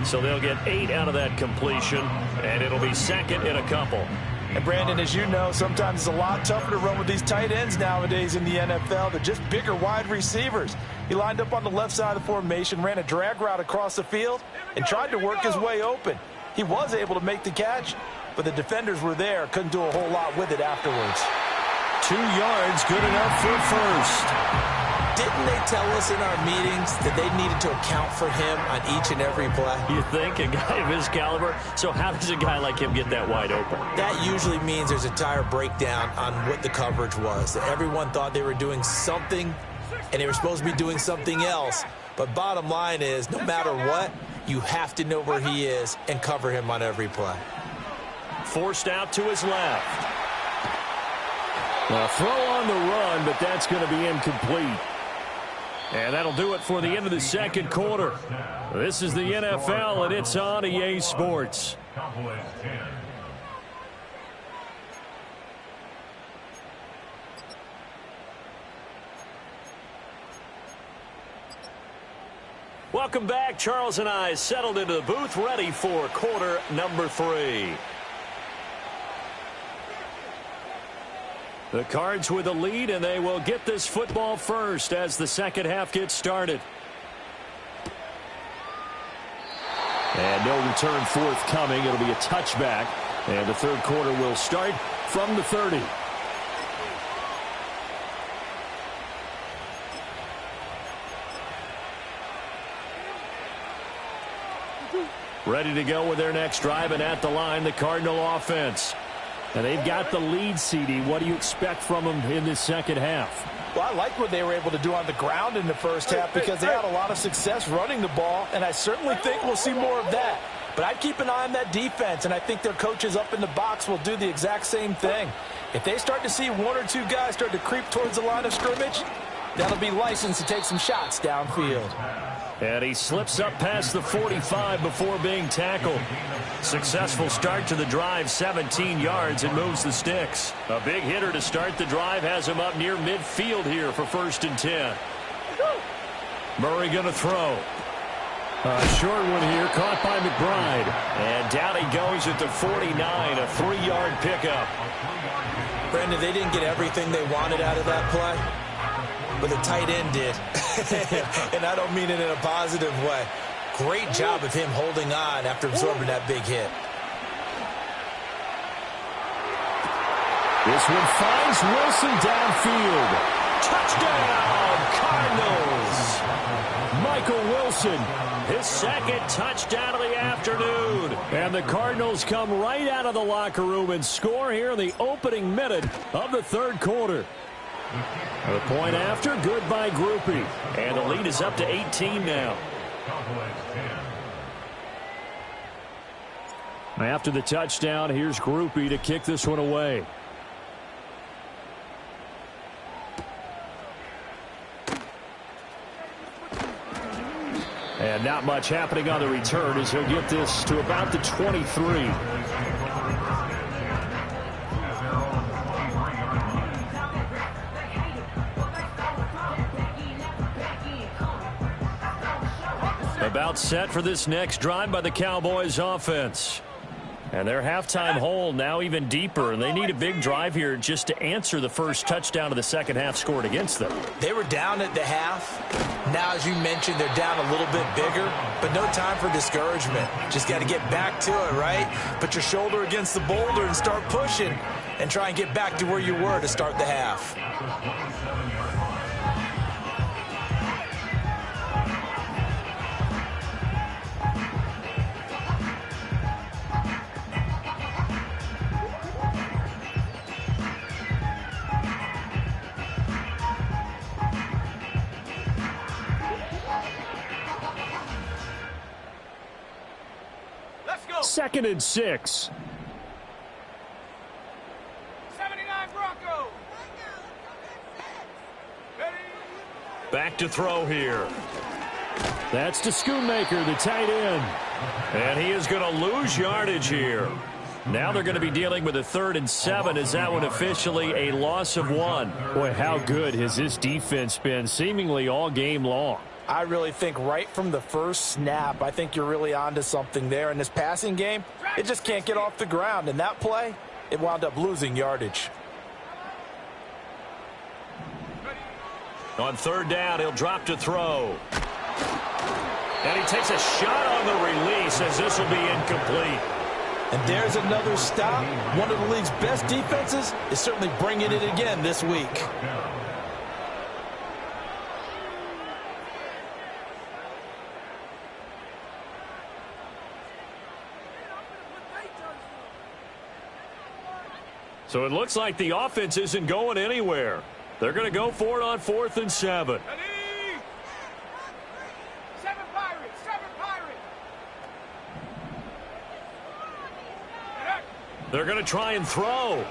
So they'll get 8 out of that completion, and it'll be second in a couple. And Brandon, as you know, sometimes it's a lot tougher to run with these tight ends nowadays in the NFL. They're just bigger wide receivers. He lined up on the left side of the formation, ran a drag route across the field, and tried to work his way open. He was able to make the catch, but the defenders were there, couldn't do a whole lot with it afterwards. 2 yards, good enough for first. Didn't they tell us in our meetings that they needed to account for him on each and every play? You think? A guy of his caliber? So how does a guy like him get that wide open? That usually means there's a entire breakdown on what the coverage was. Everyone thought they were doing something, and they were supposed to be doing something else. But bottom line is, no matter what, you have to know where he is and cover him on every play. Forced out to his left. A throw on the run, but that's going to be incomplete. And that'll do it for the end of the second quarter. This is the NFL, and it's on EA Sports. Welcome back. Charles and I settled into the booth, ready for quarter number 3. The Cards with a lead, and they will get this football first as the second half gets started. And no return forthcoming. It'll be a touchback, and the third quarter will start from the 30. Ready to go with their next drive, and at the line, the Cardinal offense. And they've got the lead, CD. What do you expect from them in this second half? Well, I like what they were able to do on the ground in the first half because they had a lot of success running the ball, and I certainly think we'll see more of that. But I'd keep an eye on that defense, and I think their coaches up in the box will do the exact same thing. If they start to see 1 or 2 guys start to creep towards the line of scrimmage, that'll be licensed to take some shots downfield. And he slips up past the 45 before being tackled. Successful start to the drive, 17 yards, and moves the sticks. A big hitter to start the drive has him up near midfield here for 1st and 10. Murray going to throw. A short one here, caught by McBride. And down he goes at the 49, a 3-yard pickup. Brandon, they didn't get everything they wanted out of that play, but the tight end did. And I don't mean it in a positive way. Great job of him holding on after absorbing that big hit. This one finds Wilson downfield. Touchdown, Cardinals! Michael Wilson, his second touchdown of the afternoon. And the Cardinals come right out of the locker room and score here in the opening minute of the third quarter. The point after, good by Grupe. And the lead is up to 18 now. After the touchdown, here's Grupe to kick this one away. And not much happening on the return as he'll get this to about the 23. About set for this next drive by the Cowboys offense. And their halftime hole now even deeper, and they need a big drive here just to answer the first touchdown of the second half scored against them. They were down at the half. Now, as you mentioned, they're down a little bit bigger, but no time for discouragement. Just got to get back to it, right? Put your shoulder against the boulder and start pushing and try and get back to where you were to start the half. Second and 6. 79 Broncos. Back to throw here. That's to Schoonmaker, the tight end. And he is going to lose yardage here. Now they're going to be dealing with a 3rd and 7. Is that one officially a loss of 1? Boy, how good has this defense been seemingly all game long? I really think right from the first snap, I think you're really onto something there. In this passing game, it just can't get off the ground. And that play, it wound up losing yardage. On 3rd down, he'll drop to throw. And he takes a shot on the release as this will be incomplete. And there's another stop. One of the league's best defenses is certainly bringing it again this week. So it looks like the offense isn't going anywhere. They're going to go for it on 4th and 7. 7 Pirates, 7 Pirates. They're going to try and throw.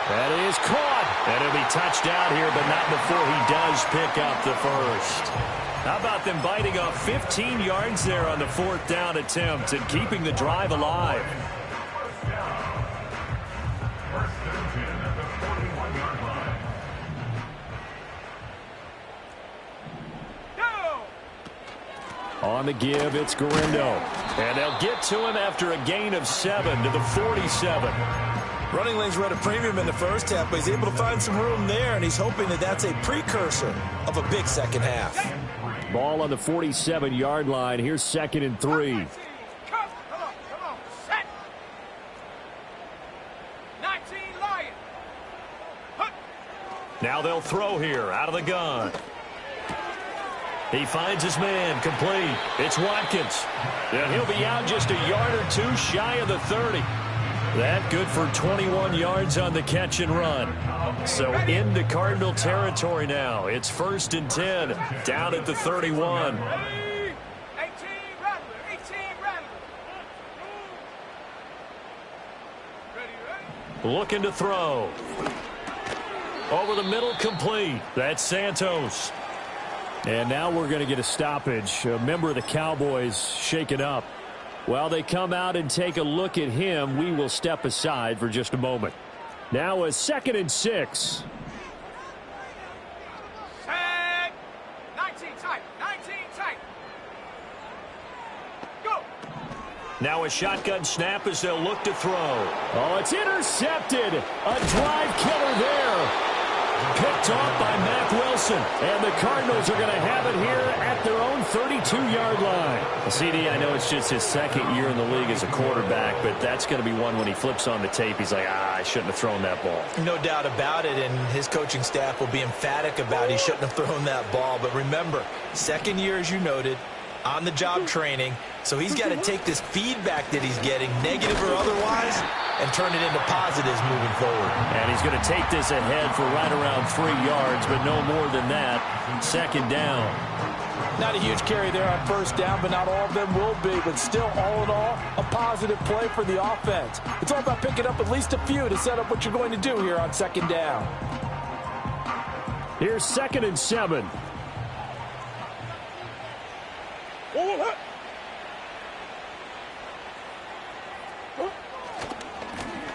That is caught. And it'll be touched out here, but not before he does pick up the first. How about them biting off 15 yards there on the 4th down attempt and keeping the drive alive? On the give, it's Garindo. And they'll get to him after a gain of 7 to the 47. Running lanes were at a premium in the first half, but he's able to find some room there, and he's hoping that that's a precursor of a big second half. Ball on the 47-yard line. Here's 2nd and 3. Come on, set. 19 Lions. Now they'll throw here out of the gun. He finds his man, complete. It's Watkins. And he'll be out just a yard or two shy of the 30. That good for 21 yards on the catch and run. So into Cardinal territory now. It's 1st and 10, down at the 31. 18 Rattler, 18 Rattler. Ready. Looking to throw. Over the middle, complete. That's Santos. And now we're going to get a stoppage. A member of the Cowboys shaken up. While they come out and take a look at him, we will step aside for just a moment. Now a 2nd and 6. Set. 19 tight, 19 tight. Go. Now a shotgun snap as they'll look to throw. Oh, it's intercepted. A drive killer there. Picked off by Mack Wilson. And the Cardinals are going to have it here at their own 32-yard line. CD, I know it's just his 2nd year in the league as a quarterback, but that's going to be one when he flips on the tape. He's like, I shouldn't have thrown that ball. No doubt about it, and his coaching staff will be emphatic about he shouldn't have thrown that ball. But remember, 2nd year, as you noted, on-the-job training. So he's got to take this feedback that he's getting, negative or otherwise, and turn it into positives moving forward. And he's going to take this ahead for right around 3 yards, but no more than that. 2nd down. Not a huge carry there on 1st down, but not all of them will be. But still, all in all, a positive play for the offense. It's all about picking up at least a few to set up what you're going to do here on 2nd down. Here's 2nd and 7.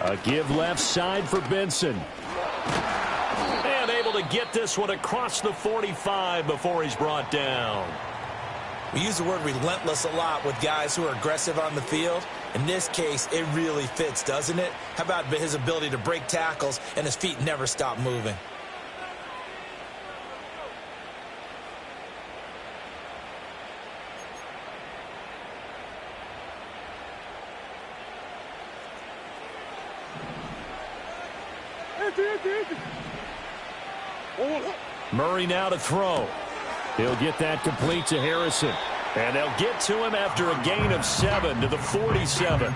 A give left side for Benson. And able to get this one across the 45 before he's brought down. We use the word relentless a lot with guys who are aggressive on the field. In this case, it really fits, doesn't it? How about his ability to break tackles and his feet never stop moving? Murray now to throw. He'll get that complete to Harrison. And they'll get to him after a gain of 7 to the 47.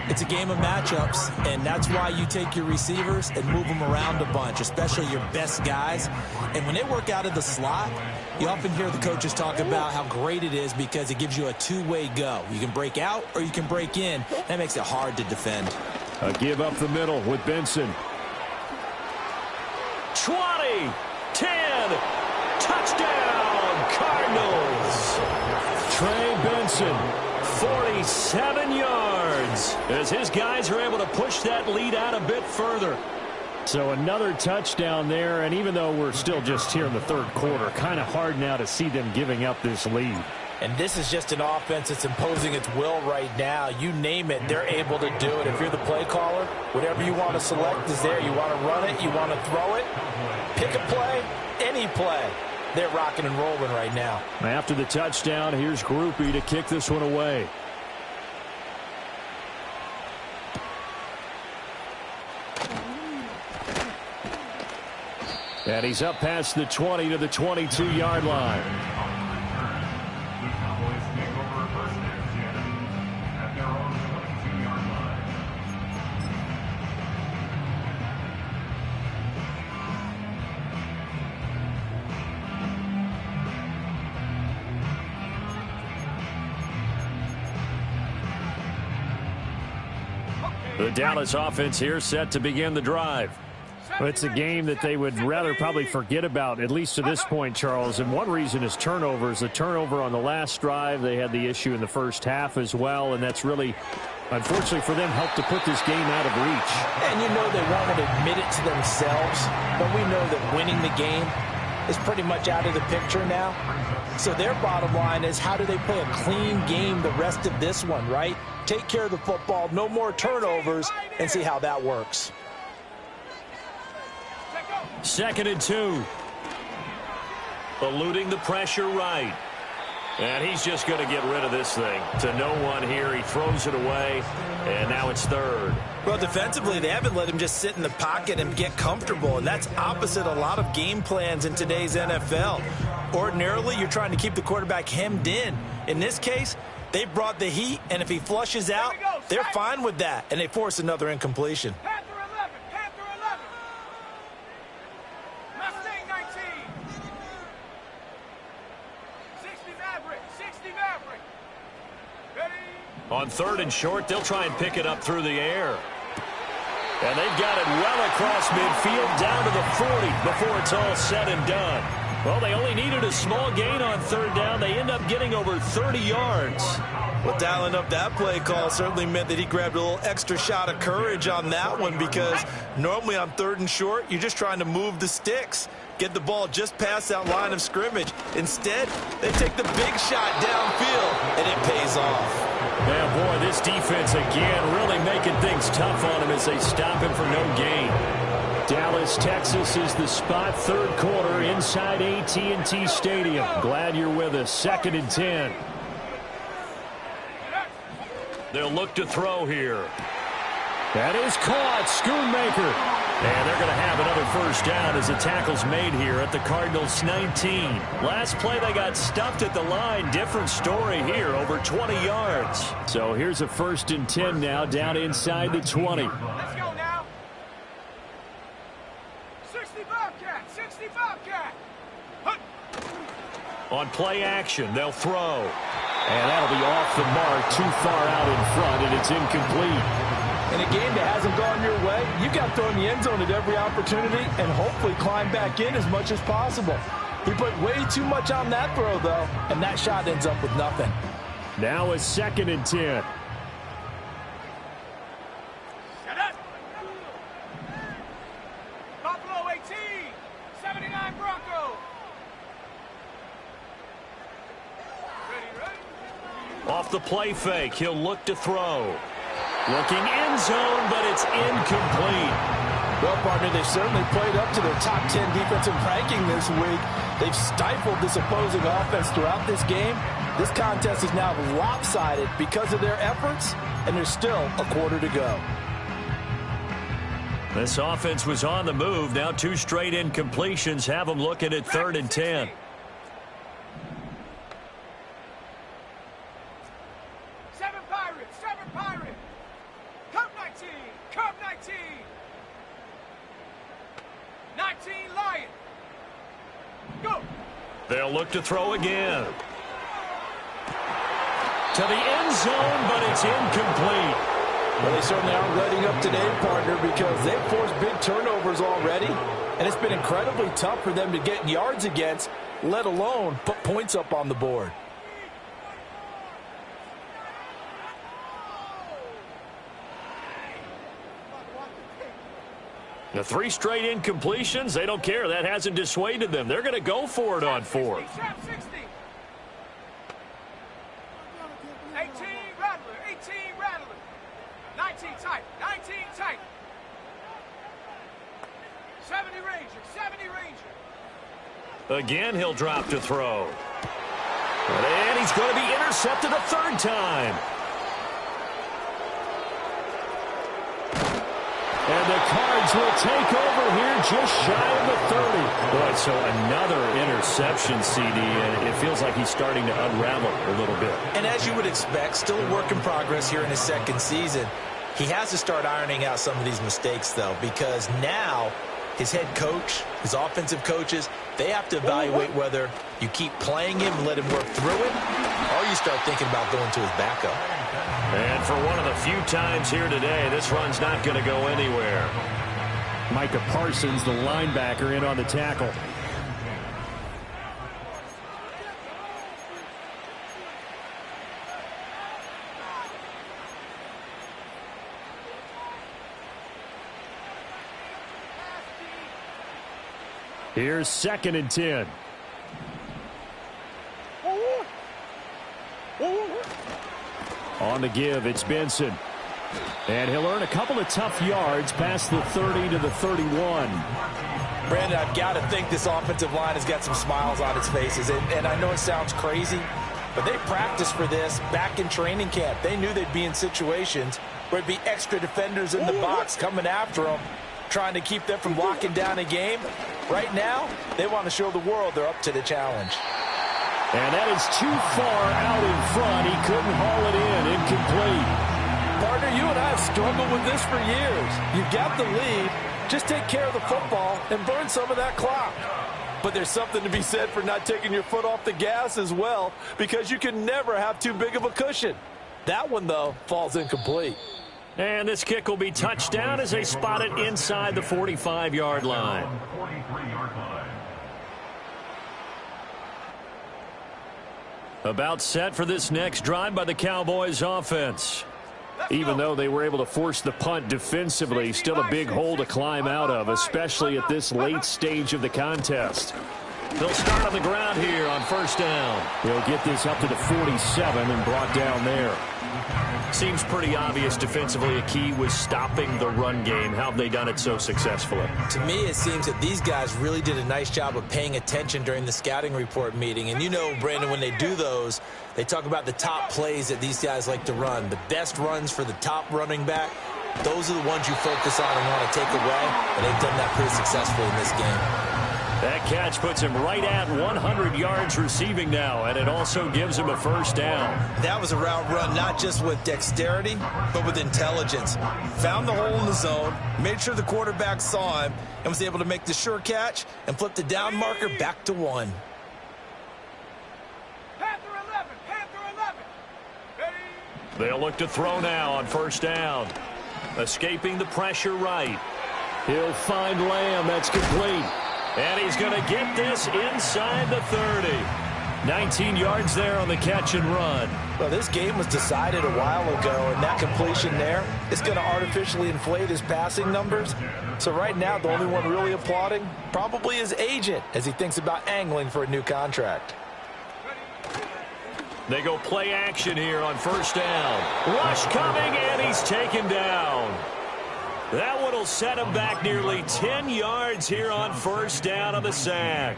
It's a game of matchups, and that's why you take your receivers and move them around a bunch, especially your best guys. And when they work out of the slot, you often hear the coaches talk about how great it is because it gives you a two-way go. You can break out or you can break in. That makes it hard to defend. A give up the middle with Benson. 20, 10, touchdown, Cardinals. Trey Benson, 47 yards, as his guys are able to push that lead out a bit further. So another touchdown there, and even though we're still just here in the third quarter, kind of hard now to see them giving up this lead. And this is just an offense that's imposing its will right now. You name it, they're able to do it. If you're the play caller, whatever you want to select is there. You want to run it, you want to throw it, pick a play, any play. They're rocking and rolling right now. After the touchdown, here's Grupe to kick this one away. And he's up past the 20 to the 22-yard line. The Dallas offense here set to begin the drive. Well, it's a game that they would rather probably forget about, at least to this point, Charles. And one reason is turnovers. The turnover on the last drive, they had the issue in the first half as well, and that's really, unfortunately for them, helped to put this game out of reach. And you know they won't admit it to themselves, but we know that winning the game is pretty much out of the picture now. So their bottom line is, how do they play a clean game the rest of this one, right? Take care of the football, no more turnovers, and see how that works. 2nd and 2. Eluding the pressure right. And he's just going to get rid of this thing to no one here. He throws it away, and now it's 3rd. Well, defensively, they haven't let him just sit in the pocket and get comfortable, and that's opposite a lot of game plans in today's NFL. Ordinarily, you're trying to keep the quarterback hemmed in. In this case, they brought the heat, and if he flushes out, they're fine with that, and they force another incompletion. Panther 11, Panther 11. Mustang 19. 60 Maverick, 60 Maverick. Ready? On 3rd and short, they'll try and pick it up through the air. And they've got it well across midfield down to the 40 before it's all said and done. Well, they only needed a small gain on 3rd down. They end up getting over 30 yards. Well, dialing up that play call certainly meant that he grabbed a little extra shot of courage on that one, because normally on 3rd and short, you're just trying to move the sticks, get the ball just past that line of scrimmage. Instead, they take the big shot downfield, and it pays off. Yeah, boy, this defense again really making things tough on him as they stop him for no gain. Dallas, Texas is the spot, 3rd quarter inside AT&T Stadium. Glad you're with us. 2nd and 10. They'll look to throw here. That is caught. Schoonmaker. And they're going to have another 1st down as the tackle's made here at the Cardinals' 19. Last play, they got stuffed at the line. Different story here, over 20 yards. So here's a 1st and 10 now, down inside the 20. Let's go now. 60 Bobcat, 60 Bobcat. On play action, they'll throw. And that'll be off the mark, too far out in front, and it's incomplete. In a game that hasn't gone your way, you've got to throw in the end zone at every opportunity and hopefully climb back in as much as possible. He put way too much on that throw, though, and that shot ends up with nothing. Now a 2nd and 10. Shut up. Buffalo 18, Off the play fake, he'll look to throw. Looking end zone, but it's incomplete. Well, partner, they've certainly played up to their top 10 defensive ranking this week. They've stifled this opposing offense throughout this game. This contest is now lopsided because of their efforts, and there's still a quarter to go. This offense was on the move. Now 2 straight incompletions have them looking at 3rd and 10. Seven Pirates. Curve 19. 19 Lion. Go. They'll look to throw again. To the end zone, but it's incomplete. Well, they certainly aren't letting up today, partner, because they've forced big turnovers already, and it's been incredibly tough for them to get yards against, let alone put points up on the board. The 3 straight incompletions, they don't care. That hasn't dissuaded them. They're going to go for it on 4th. 18 Rattler. 19 tight. 70 Ranger. Again, he'll drop to throw. And he's going to be intercepted a 3rd time. And the Cards will take over here just shy of the 30. Boy, so another interception, CD, and it feels like he's starting to unravel a little bit. And as you would expect, still a work in progress here in his 2nd season. He has to start ironing out some of these mistakes, though, because now his head coach, his offensive coaches, they have to evaluate whether you keep playing him and let him work through it, or you start thinking about going to his backup. And for one of the few times here today, this run's not going to go anywhere. Micah Parsons, the linebacker, in on the tackle. Here's 2nd and 10. On the give, it's Benson. And he'll earn a couple of tough yards past the 30 to the 31. Brandon, I've got to think this offensive line has got some smiles on its faces. And I know it sounds crazy, but they practiced for this back in training camp. They knew they'd be in situations where it'd be extra defenders in the box coming after them, trying to keep them from locking down a game. Right now, they want to show the world they're up to the challenge. And that is too far out in front. He couldn't haul it in. Incomplete. Partner, you and I have struggled with this for years. You've got the lead. Just take care of the football and burn some of that clock. But there's something to be said for not taking your foot off the gas as well, because you can never have too big of a cushion. That one, though, falls incomplete. And this kick will be touched down as they spot it inside the 45-yard line. About set for this next drive by the Cowboys offense. Even though they were able to force the punt defensively, still a big hole to climb out of, especially at this late stage of the contest. They'll start on the ground here on 1st down. They'll get this up to the 47 and brought down there. Seems pretty obvious defensively a key was stopping the run game. How have they done it so successfully? To me, it seems that these guys really did a nice job of paying attention during the scouting report meeting. And you know, Brandon, when they do those, they talk about the top plays that these guys like to run. The best runs for the top running back, those are the ones you focus on and want to take away. And they've done that pretty successfully in this game. That catch puts him right at 100 yards receiving now, and it also gives him a 1st down. That was a route run not just with dexterity, but with intelligence. Found the hole in the zone, made sure the quarterback saw him, and was able to make the sure catch and flip the down marker back to 1. Panther 11. Ready. They'll look to throw now on 1st down. Escaping the pressure right. He'll find Lamb. That's complete. And he's going to get this inside the 30. 19 yards there on the catch and run. Well, this game was decided a while ago, and that completion there is going to artificially inflate his passing numbers. So right now, the only one really applauding probably his agent as he thinks about angling for a new contract. They go play action here on first down. Rush coming, and he's taken down. That one will set him back nearly 10 yards here on first down on the sack.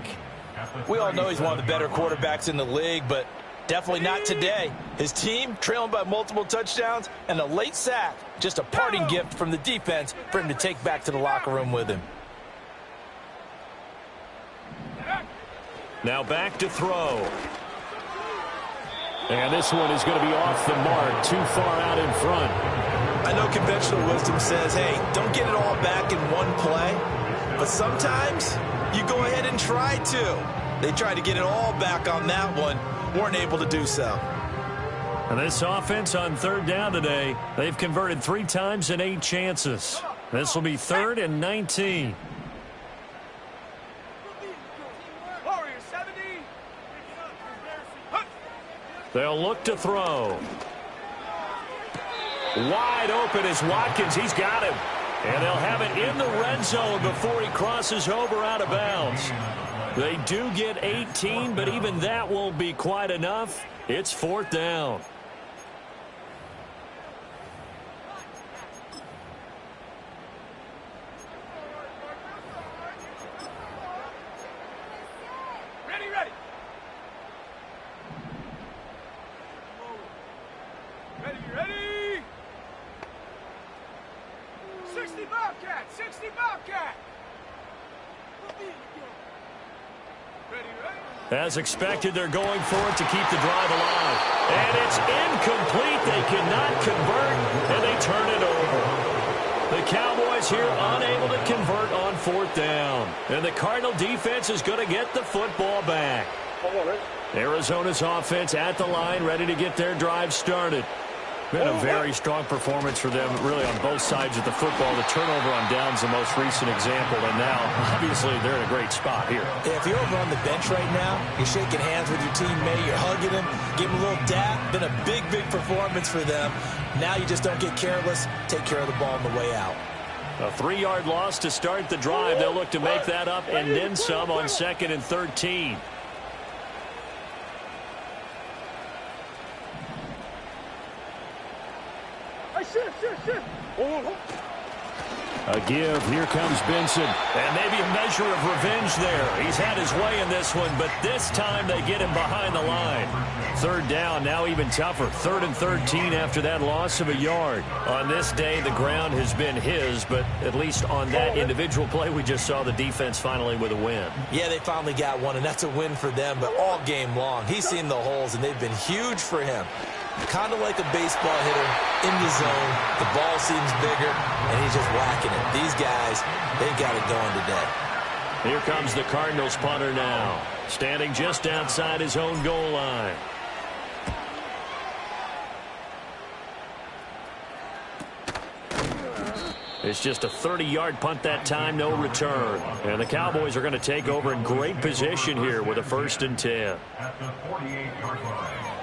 We all know he's one of the better quarterbacks in the league, but definitely not today. His team trailing by multiple touchdowns, and a late sack, just a parting gift from the defense for him to take back to the locker room with him. Now back to throw. And this one is going to be off the mark, too far out in front. I know conventional wisdom says, hey, don't get it all back in one play. But sometimes you go ahead and try to. They tried to get it all back on that one. Weren't able to do so. And this offense on third down today, they've converted 3 times in 8 chances. This will be 3rd and 19. They'll look to throw. Wide open is Watkins. He's got him. And they'll have it in the red zone before he crosses over out of bounds. They do get 18, but even that won't be quite enough. It's 4th down. Ready. 60 Bobcat. 60 Bobcat. As expected, they're going for it to keep the drive alive. And it's incomplete. They cannot convert, and they turn it over. The Cowboys here unable to convert on 4th down. And the Cardinal defense is going to get the football back. Arizona's offense at the line, ready to get their drive started. Been a very strong performance for them, really, on both sides of the football. The turnover on downs the most recent example, and now, obviously, they're in a great spot here. Yeah, if you're over on the bench right now, you're shaking hands with your teammate, you're hugging him, give him a little dap. Been a big, big performance for them. Now you just don't get careless. Take care of the ball on the way out. A 3-yard loss to start the drive. They'll look to make that up and then some on 2nd and 13. A give. Here comes Benson. And maybe a measure of revenge there. He's had his way in this one, but this time they get him behind the line. 3rd down, now even tougher. 3rd and 13 after that loss of a yard. On this day, the ground has been his, but at least on that individual play, we just saw the defense finally with a win. Yeah, they finally got one, and that's a win for them, but all game long, he's seen the holes, and they've been huge for him. Kind of like a baseball hitter in the zone. The ball seems bigger, and he's just whacking it. These guys, they got it going today. Here comes the Cardinals punter now, standing just outside his own goal line. It's just a 30-yard punt that time, no return. And the Cowboys are going to take over in great position here with a 1st and 10. At the 48-yard line.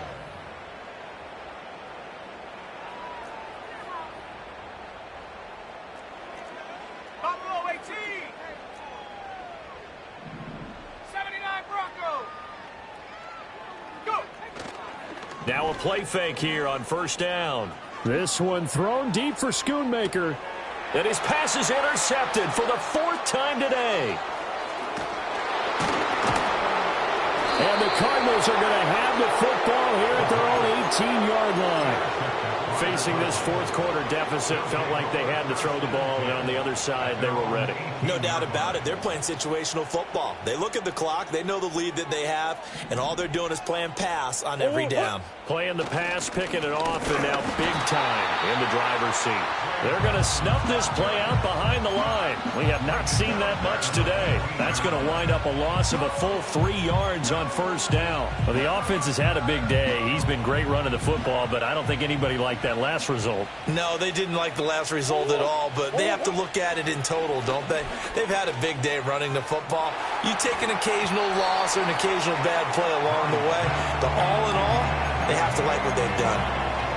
Now a play fake here on 1st down. This one thrown deep for Schoonmaker. And his pass is intercepted for the 4th time today. And the Cardinals are going to have the football here at their own 18-yard line. Facing this 4th quarter deficit, felt like they had to throw the ball, and on the other side, they were ready. No doubt about it. They're playing situational football. They look at the clock, they know the lead that they have, and all they're doing is playing pass on every down. Playing the pass, picking it off, and now big time in the driver's seat. They're going to snuff this play out behind the line. We have not seen that much today. That's going to wind up a loss of a full 3 yards on 1st down. Well, the offense has had a big day. He's been great running the football, but I don't think anybody liked that last result. No, they didn't like the last result at all, but they have to look at it in total, don't they? They've had a big day running the football. You take an occasional loss or an occasional bad play along the way, but all in all, they have to like what they've done.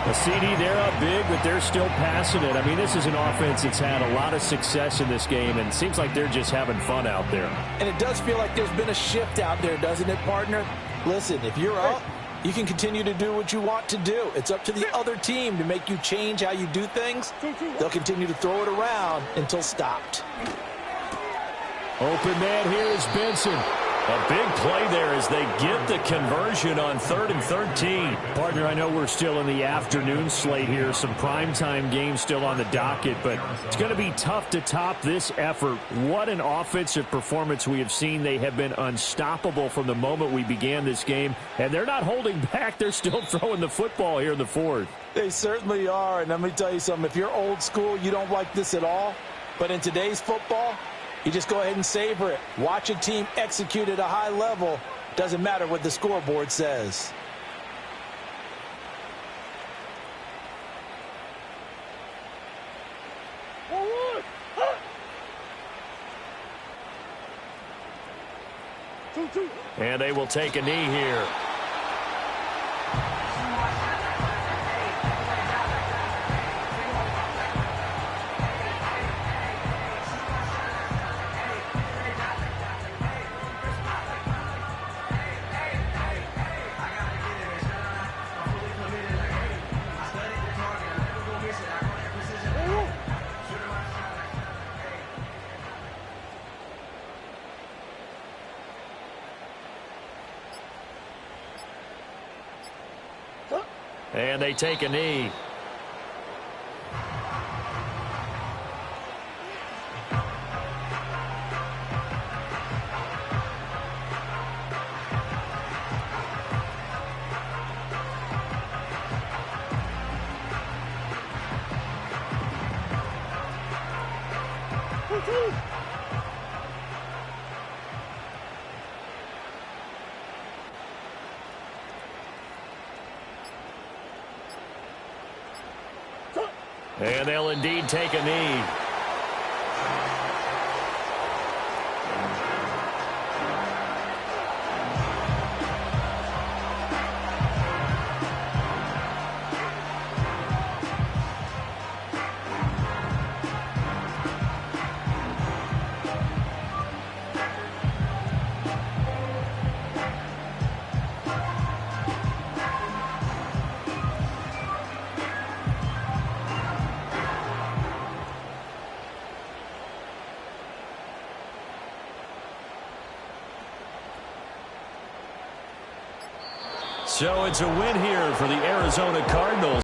The CD, they're up big, but they're still passing it. I mean, this is an offense that's had a lot of success in this game, and it seems like they're just having fun out there. And it does feel like there's been a shift out there, doesn't it, partner? Listen, if you're up, You can continue to do what you want to do. It's up to the other team to make you change how you do things. They'll continue to throw it around until stopped. Open man here is Benson. A big play there as they get the conversion on 3rd and 13. Partner, I know we're still in the afternoon slate here. Some primetime games still on the docket, but it's going to be tough to top this effort. What an offensive performance we have seen. They have been unstoppable from the moment we began this game, and they're not holding back. They're still throwing the football here in the fourth. They certainly are, and let me tell you something. If you're old school, you don't like this at all, but in today's football, you just go ahead and savor it. Watch a team execute at a high level. Doesn't matter what the scoreboard says. And they will take a knee here. And they take a knee. And they'll indeed take a knee. So it's a win here for the Arizona Cardinals.